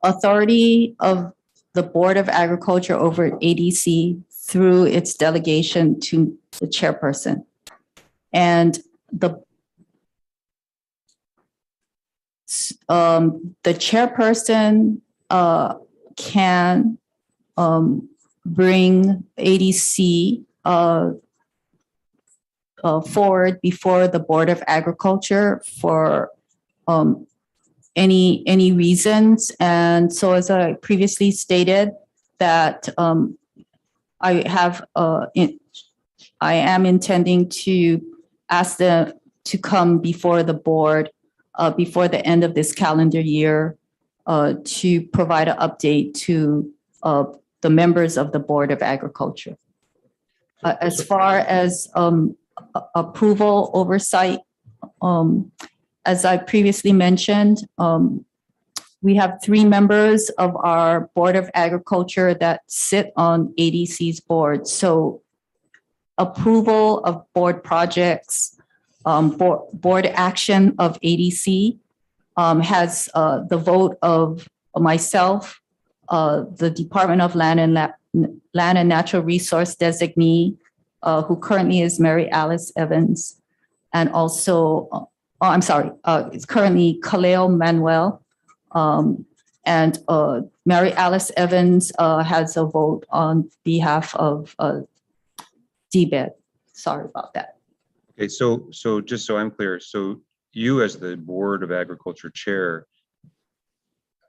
authority of the Board of Agriculture over ADC through its delegation to the chairperson. And the chairperson can bring ADC forward before the Board of Agriculture for any reasons. And so, as I previously stated, that I am intending to ask them to come before the board before the end of this calendar year to provide an update to the members of the Board of Agriculture. As far as approval oversight, as I previously mentioned, we have 3 members of our Board of Agriculture that sit on ADC's board. So approval of board projects, board action of ADC has the vote of myself, the Department of Land and Natural Resource designee, who currently is Mary Alice Evans, and also, it's currently Kaleo Manuel, and Mary Alice Evans has a vote on behalf of DBED. Sorry about that. Okay, so just so I'm clear, so you as the Board of Agriculture Chair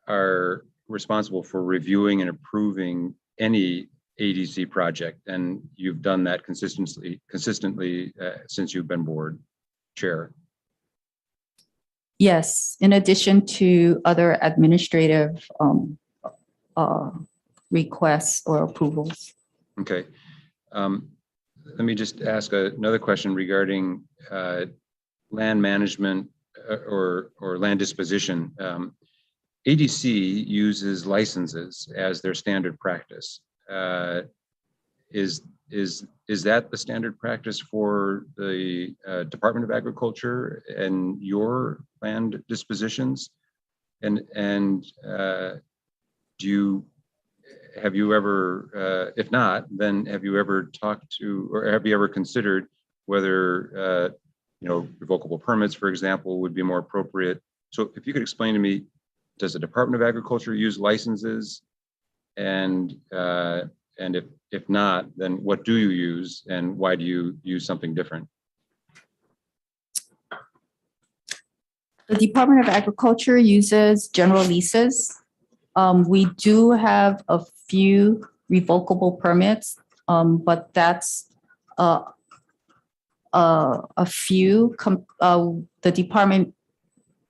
are responsible for reviewing and approving any ADC project, and you've done that consistently since you've been board chair. Yes, in addition to other administrative requests or approvals. Okay. Let me just ask another question regarding land management or land disposition. ADC uses licenses as their standard practice. Is that the standard practice for the Department of Agriculture and your land dispositions? And have you ever, if not, then have you ever talked to, or have you ever considered whether revocable permits, for example, would be more appropriate? So if you could explain to me, does the Department of Agriculture use licenses? And if not, then what do you use, and why do you use something different? The Department of Agriculture uses general leases. We do have a few revocable permits, but that's a few. The department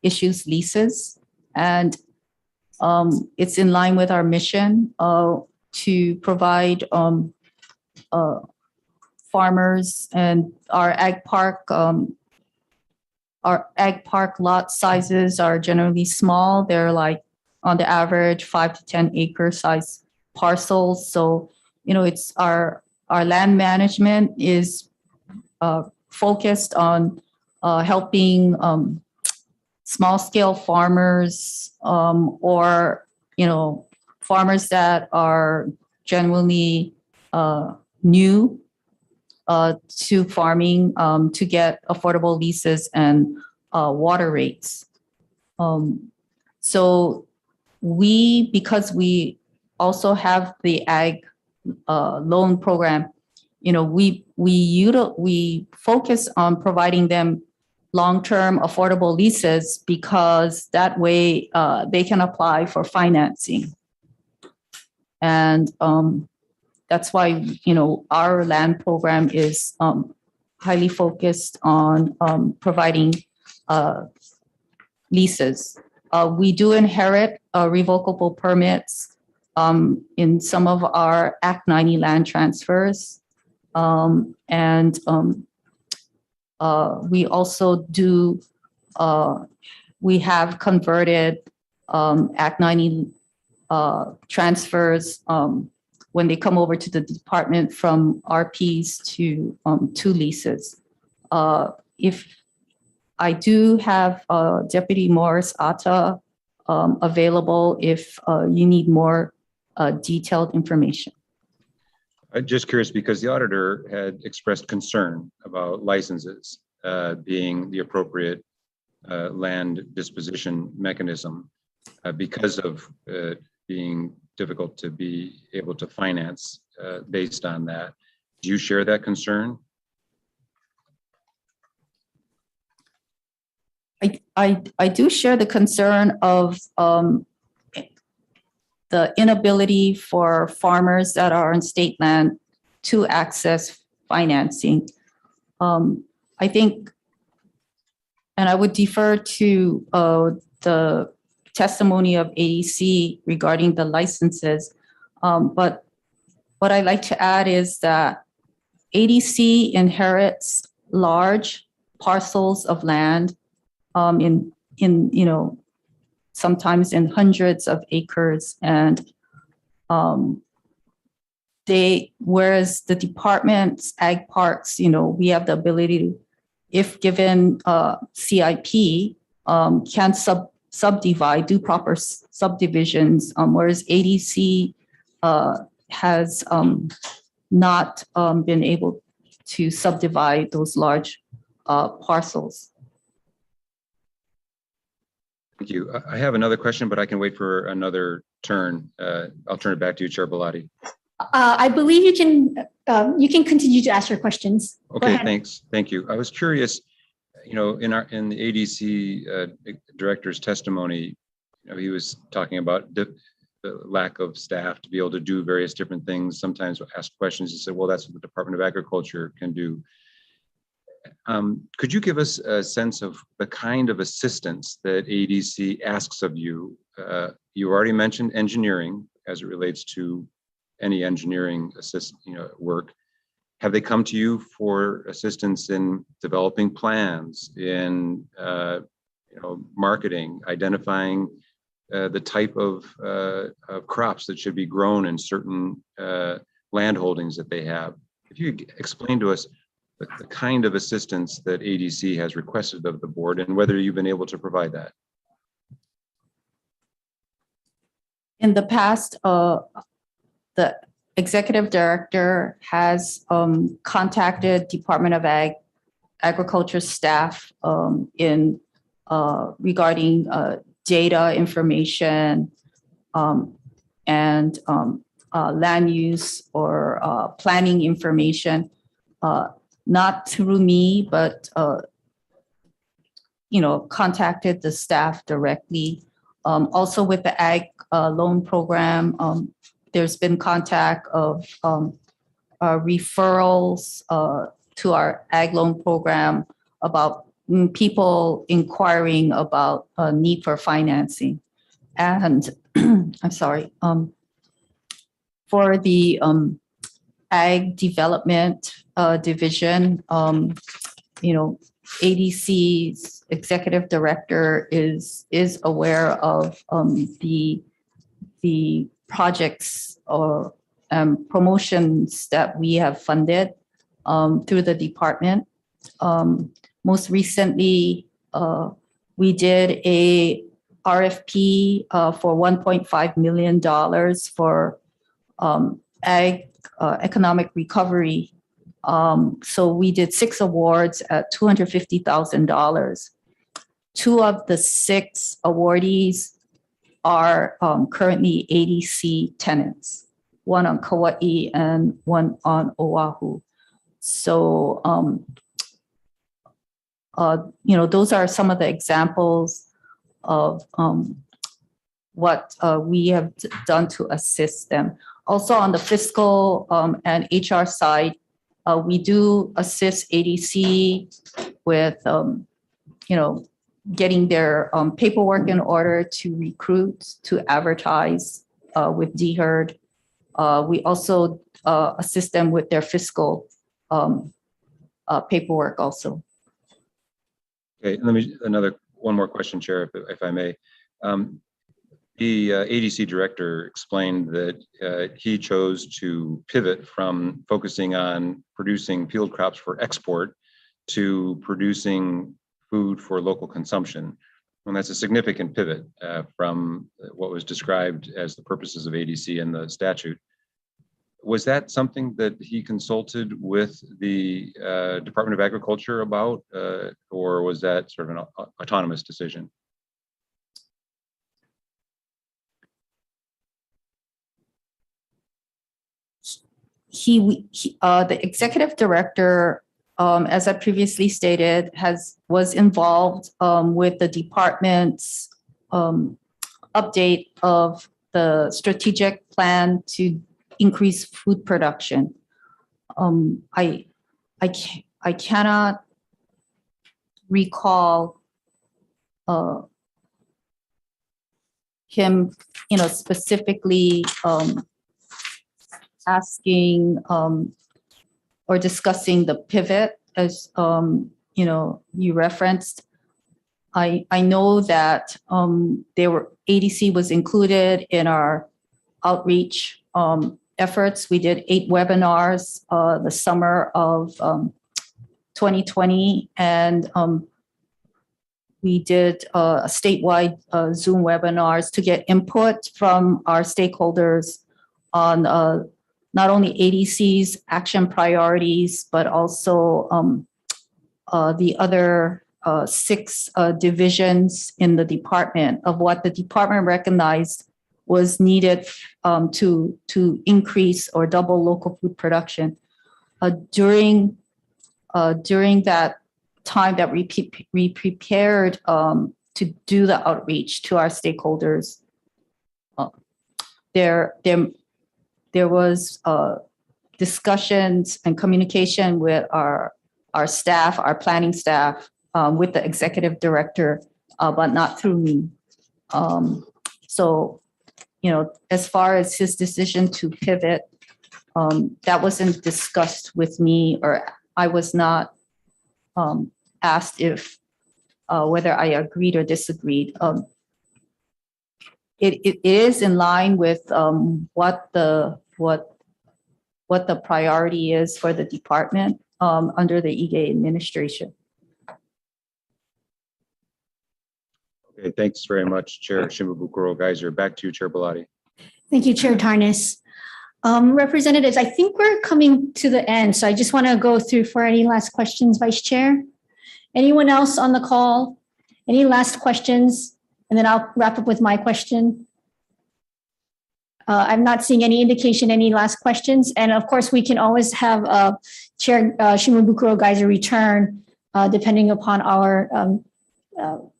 issues leases, and it's in line with our mission to provide farmers and our ag park. Our ag park lot sizes are generally small. They're like on the average 5 to 10 acre size parcels. So, it's our land management is focused on helping small scale farmers or, farmers that are genuinely new to farming to get affordable leases and water rates. So because we also have the ag loan program, we focus on providing them long-term affordable leases, because that way they can apply for financing. And that's why, our land program is highly focused on providing leases. We do inherit revocable permits in some of our Act 90 land transfers. And we also do, we have converted Act 90 transfers when they come over to the department from RPs to leases. If I do have Deputy Morris Atta available if you need more detailed information. I'm just curious because the auditor had expressed concern about licenses being the appropriate land disposition mechanism because of being difficult to be able to finance based on that. Do you share that concern? I do share the concern of the inability for farmers that are on state land to access financing. I think, and I would defer to the testimony of ADC regarding the licenses. But what I'd like to add is that ADC inherits large parcels of land in sometimes in hundreds of acres, and whereas the department's ag parks, we have the ability to, if given CIP, can subdivide, do proper subdivisions, whereas ADC has not been able to subdivide those large parcels. Thank you. I have another question, but I can wait for another turn. I'll turn it back to you, Chair Belatti. I believe you can continue to ask your questions. Okay, thanks. Thank you. I was curious, in the ADC director's testimony, he was talking about the lack of staff to be able to do various different things. Sometimes ask questions. He said, well, that's what the Department of Agriculture can do. Could you give us a sense of the kind of assistance that ADC asks of you? You already mentioned engineering as it relates to any engineering work. Have they come to you for assistance in developing plans, in marketing, identifying the type of crops that should be grown in certain land holdings that they have? If you could explain to us the kind of assistance that ADC has requested of the board and whether you've been able to provide that. In the past, the executive director has contacted Department of Agriculture staff in regarding data information and land use or planning information, not through me, but contacted the staff directly. Also with the ag loan program, there's been contact of referrals to our ag loan program about people inquiring about need for financing. And I'm sorry, for the ag development division, ADC's executive director is aware of the projects or promotions that we have funded through the department. Most recently, we did a RFP for $1.5 million for ag economic recovery. So we did 6 awards at $250,000. 2 of the 6 awardees are currently ADC tenants, one on Kauai and one on Oahu. So, those are some of the examples of what we have done to assist them. Also on the fiscal and HR side, we do assist ADC with, getting their paperwork in order to recruit, to advertise with DHERD. We also assist them with their fiscal paperwork also. Okay, let me one more question, Chair, if I may. The ADC director explained that he chose to pivot from focusing on producing field crops for export to producing food for local consumption. And that's a significant pivot from what was described as the purposes of ADC in the statute. Was that something that he consulted with the Department of Agriculture about, or was that sort of an autonomous decision? The executive director, as I previously stated, was involved with the department's update of the strategic plan to increase food production. I cannot recall him, specifically asking or discussing the pivot as you referenced. I know that ADC was included in our outreach efforts. We did 8 webinars the summer of 2020, and we did a statewide Zoom webinars to get input from our stakeholders on not only ADC's action priorities, but also the other 6 divisions in the department of what the department recognized was needed to increase or double local food production. During that time that we prepared to do the outreach to our stakeholders, there was discussions and communication with our staff, our planning staff, with the executive director, but not through me. So, as far as his decision to pivot, that wasn't discussed with me, or I was not asked if whether I agreed or disagreed. It is in line with what the priority is for the department under the IGE administration. Okay, thanks very much, Chair Shimabukuro-Geiser. Back to you, Chair Belatti. Thank you, Chair Tarnas. Representatives, I think we're coming to the end, so I just want to go through for any last questions, Vice Chair. Anyone else on the call? Any last questions? And then I'll wrap up with my question. I'm not seeing any indication, any last questions. And of course, we can always have Chair Shimabukuro-Geiser return depending upon our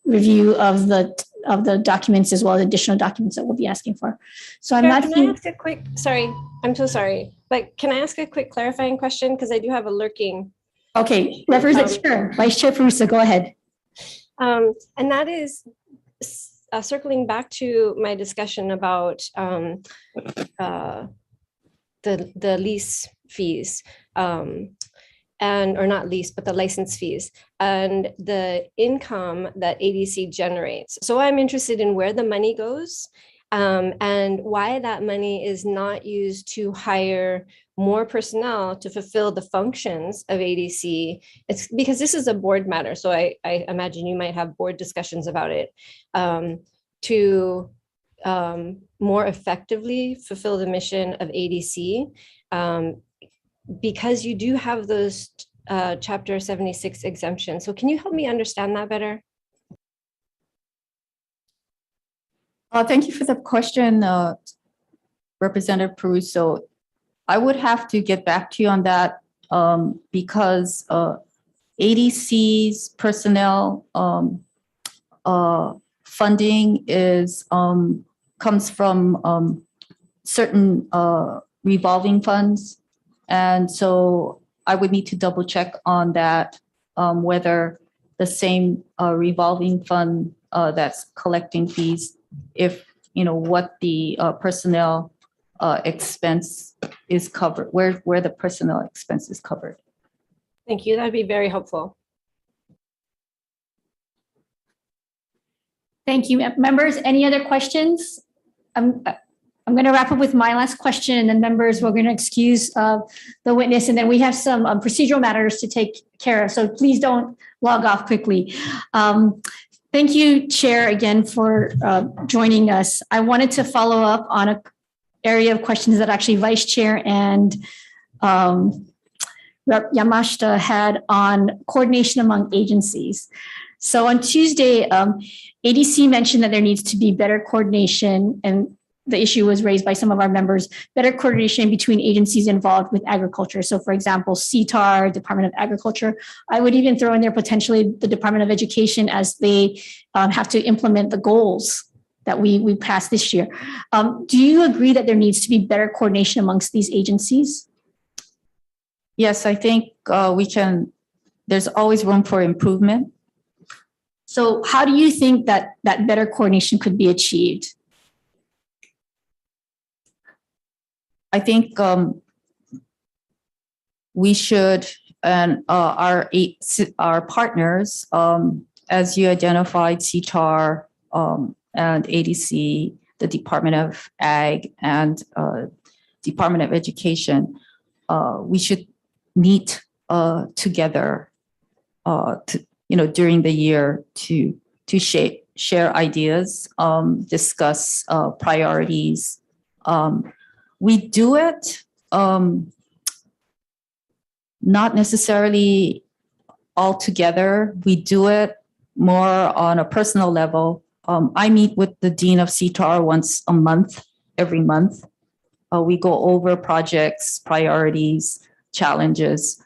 review of the documents as well as additional documents that we'll be asking for. So I'm Chair, not can seeing. I ask a quick, sorry, I'm so sorry, but can I ask a quick clarifying question? Because I do have a lurking. Okay, sure. Vice Chair Perusa, go ahead. And that is circling back to my discussion about the lease fees, or not lease, but the license fees and the income that ADC generates. So I'm interested in where the money goes and why that money is not used to hire more personnel to fulfill the functions of ADC. It's because this is a board matter. So I imagine you might have board discussions about it to more effectively fulfill the mission of ADC. Because you do have those Chapter 76 exemptions. So can you help me understand that better? Thank you for the question, Representative Peruso. I would have to get back to you on that because ADC's personnel funding comes from certain revolving funds. And so I would need to double check on that, whether the same revolving fund that's collecting fees, if, what the personnel expense is covered, where the personnel expense is covered. Thank you. That'd be very helpful. Thank you. Members, any other questions? I'm going to wrap up with my last question, and then members, we're going to excuse the witness, and then we have some procedural matters to take care of. So please don't log off quickly. Thank you, Chair, again for joining us. I wanted to follow up on an area of questions that actually Vice Chair and Rep. Yamashita had on coordination among agencies. So on Tuesday, ADC mentioned that there needs to be better coordination, and the issue was raised by some of our members, better coordination between agencies involved with agriculture. So for example, CTAR, Department of Agriculture. I would even throw in there potentially the Department of Education as they have to implement the goals that we passed this year. Do you agree that there needs to be better coordination amongst these agencies? Yes, I think there's always room for improvement. So how do you think that better coordination could be achieved? I think we should, and our partners, as you identified, CTAR and ADC, the Department of Ag and Department of Education, we should meet together, during the year to share ideas, discuss priorities. We do it not necessarily all together. We do it more on a personal level. I meet with the Dean of CTAR once a month, every month. We go over projects, priorities, challenges.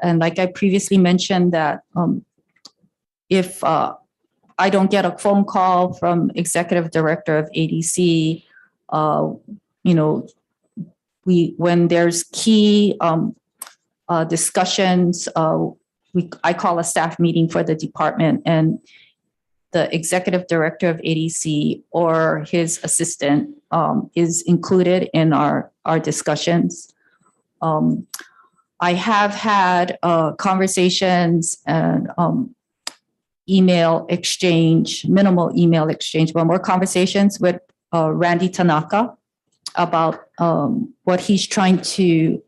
And like I previously mentioned that if I don't get a phone call from executive director of ADC, when there's key discussions, I call a staff meeting for the department, and the executive director of ADC or his assistant is included in our discussions. I have had conversations and email exchange, minimal email exchange, but more conversations with Randy Tanaka about what he's trying to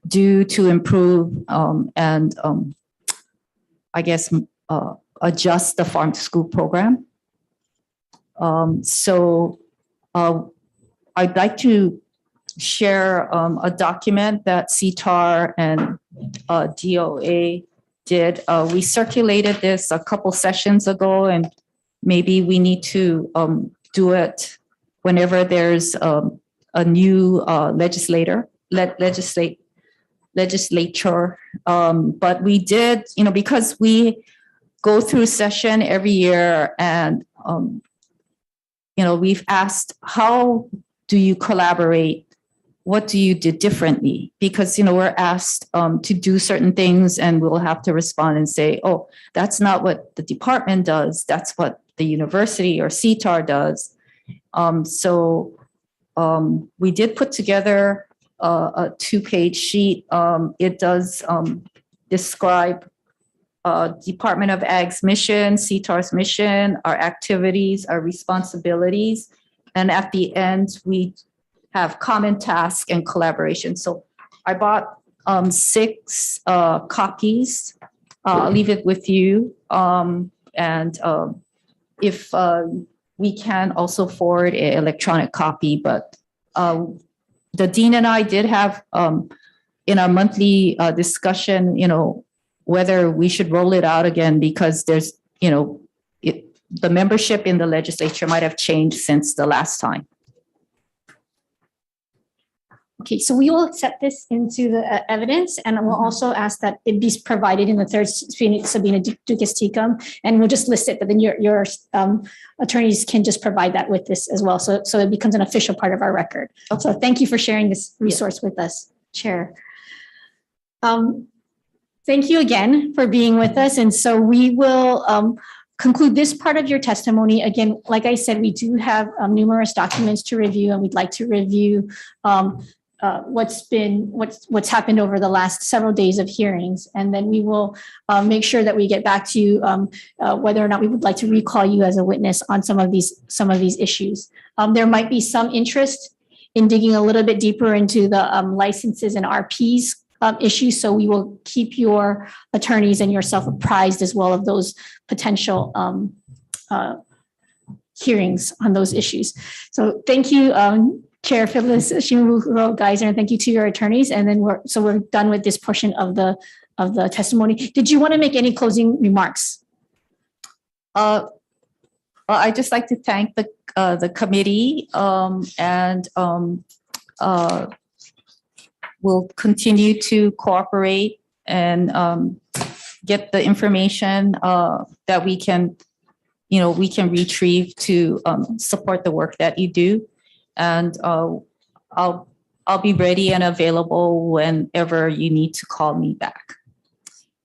do to improve and I guess adjust the farm to school program. So I'd like to share a document that CTAR and DOA did. We circulated this a couple sessions ago, and maybe we need to do it whenever there's a new legislature. But we did, because we go through session every year, and we've asked, how do you collaborate? What do you do differently? Because, we're asked to do certain things, and we'll have to respond and say, oh, that's not what the department does. That's what the university or CTAR does. So we did put together a 2-page sheet. It does describe Department of Ag's mission, CTAR's mission, our activities, our responsibilities. And at the end, we have common task and collaboration. So I bought 6 copies. I'll leave it with you. And if we can also forward an electronic copy, but the dean and I did have in our monthly discussion, whether we should roll it out again, because there's, the membership in the legislature might have changed since the last time. Okay, so we will accept this into the evidence, and we'll also ask that it be provided in the third Sabina Dukas Tecum, and we'll just list it, but then your attorneys can just provide that with this as well. So it becomes an official part of our record. Okay. So thank you for sharing this resource with us, Chair. Thank you again for being with us. And so we will conclude this part of your testimony. Again, like I said, we do have numerous documents to review, and we'd like to review what's happened over the last several days of hearings. And then we will make sure that we get back to you whether or not we would like to recall you as a witness on some of these issues. There might be some interest in digging a little bit deeper into the licenses and RPs issues. So we will keep your attorneys and yourself apprised as well of those potential hearings on those issues. So thank you, Chair Phyllis Shimabukuro-Geiser, and thank you to your attorneys. And then we're done with this portion of the testimony. Did you want to make any closing remarks? I'd just like to thank the committee, and we'll continue to cooperate and get the information that we can retrieve to support the work that you do. And I'll be ready and available whenever you need to call me back.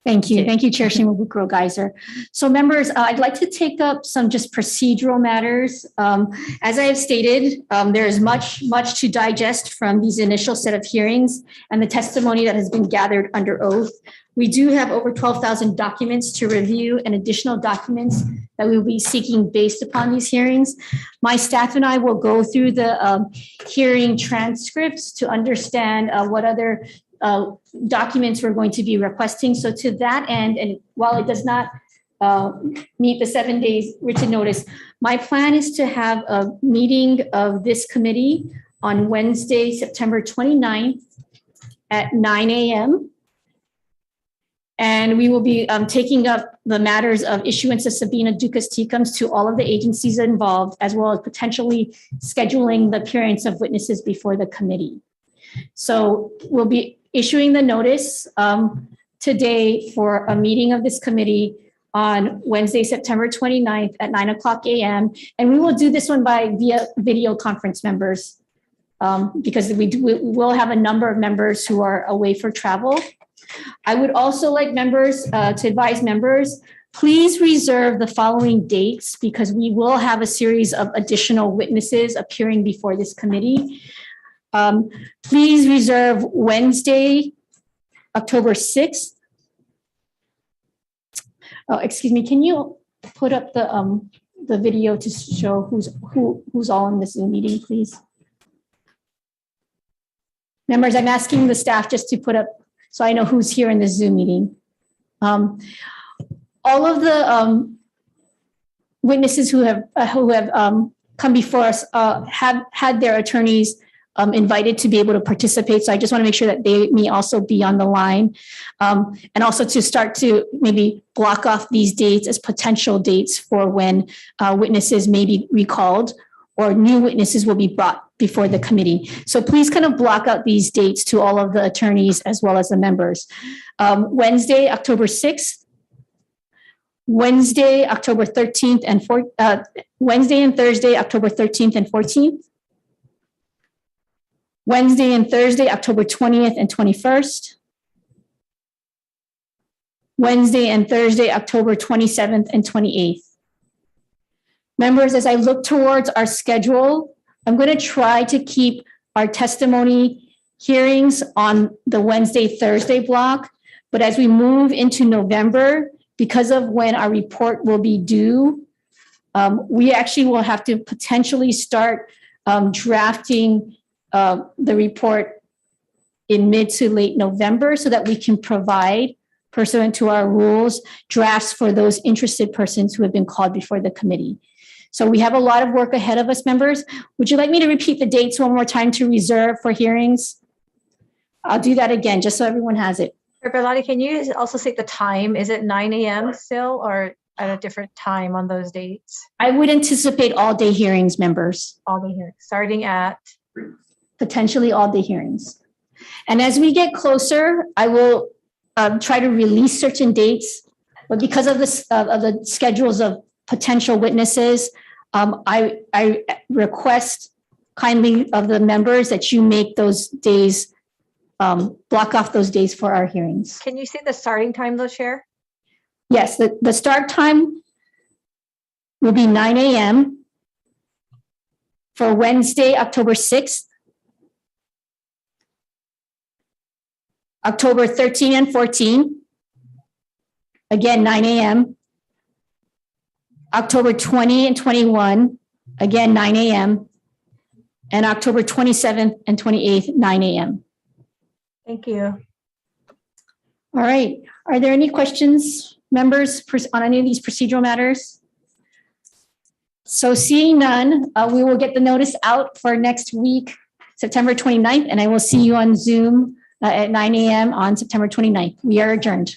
Thank you. Thank you, Chair Shimabukuro-Geiser. So members, I'd like to take up some just procedural matters. As I have stated, there is much to digest from these initial set of hearings and the testimony that has been gathered under oath. We do have over 12,000 documents to review and additional documents that we will be seeking based upon these hearings. My staff and I will go through the hearing transcripts to understand what other documents we're going to be requesting. So to that end, and while it does not meet the 7 days written notice, my plan is to have a meeting of this committee on Wednesday, September 29th at 9 a.m. And we will be taking up the matters of issuance of Sabina Dukas Tecums to all of the agencies involved, as well as potentially scheduling the appearance of witnesses before the committee. So we'll be issuing the notice today for a meeting of this committee on Wednesday, September 29th at 9:00 a.m. And we will do this one via video conference, members, because we will have a number of members who are away for travel. I would also like members to advise members, please reserve the following dates because we will have a series of additional witnesses appearing before this committee. Please reserve Wednesday, October 6th. Oh, excuse me, can you put up the video to show who's all in this Zoom meeting, please? Members, I'm asking the staff just to put up so I know who's here in the Zoom meeting. All of the witnesses who have come before us have had their attorneys invited to be able to participate. So I just want to make sure that they may also be on the line. And also to start to maybe block off these dates as potential dates for when witnesses may be recalled or new witnesses will be brought before the committee. So please kind of block out these dates to all of the attorneys as well as the members. Wednesday, October 6th, Wednesday, October 13th and Wednesday and Thursday, October 13th and 14th. Wednesday and Thursday, October 20th and 21st. Wednesday and Thursday, October 27th and 28th. Members, as I look towards our schedule, I'm going to try to keep our testimony hearings on the Wednesday, Thursday block. But as we move into November, because of when our report will be due, we actually will have to potentially start drafting the report in mid to late November so that we can provide, pursuant to our rules, drafts for those interested persons who have been called before the committee. So we have a lot of work ahead of us, members. Would you like me to repeat the dates one more time to reserve for hearings? I'll do that again, just so everyone has it. Belatti, can you also say the time? Is it 9 a.m. still or at a different time on those dates? I would anticipate all-day hearings, members. All day here, starting at? Potentially all-day hearings. And as we get closer, I will try to release certain dates, but because of the schedules of potential witnesses, I request kindly of the members that you make those days, block off those days for our hearings. Can you say the starting time though, Chair? Yes, the start time will be 9 a.m. for Wednesday, October 6th, October 13 and 14, again, 9 a.m. October 20 and 21, again, 9 a.m. And October 27th and 28th, 9 a.m. Thank you. All right. Are there any questions, members, on any of these procedural matters? So seeing none, we will get the notice out for next week, September 29th, and I will see you on Zoom at 9 a.m. on September 29th. We are adjourned.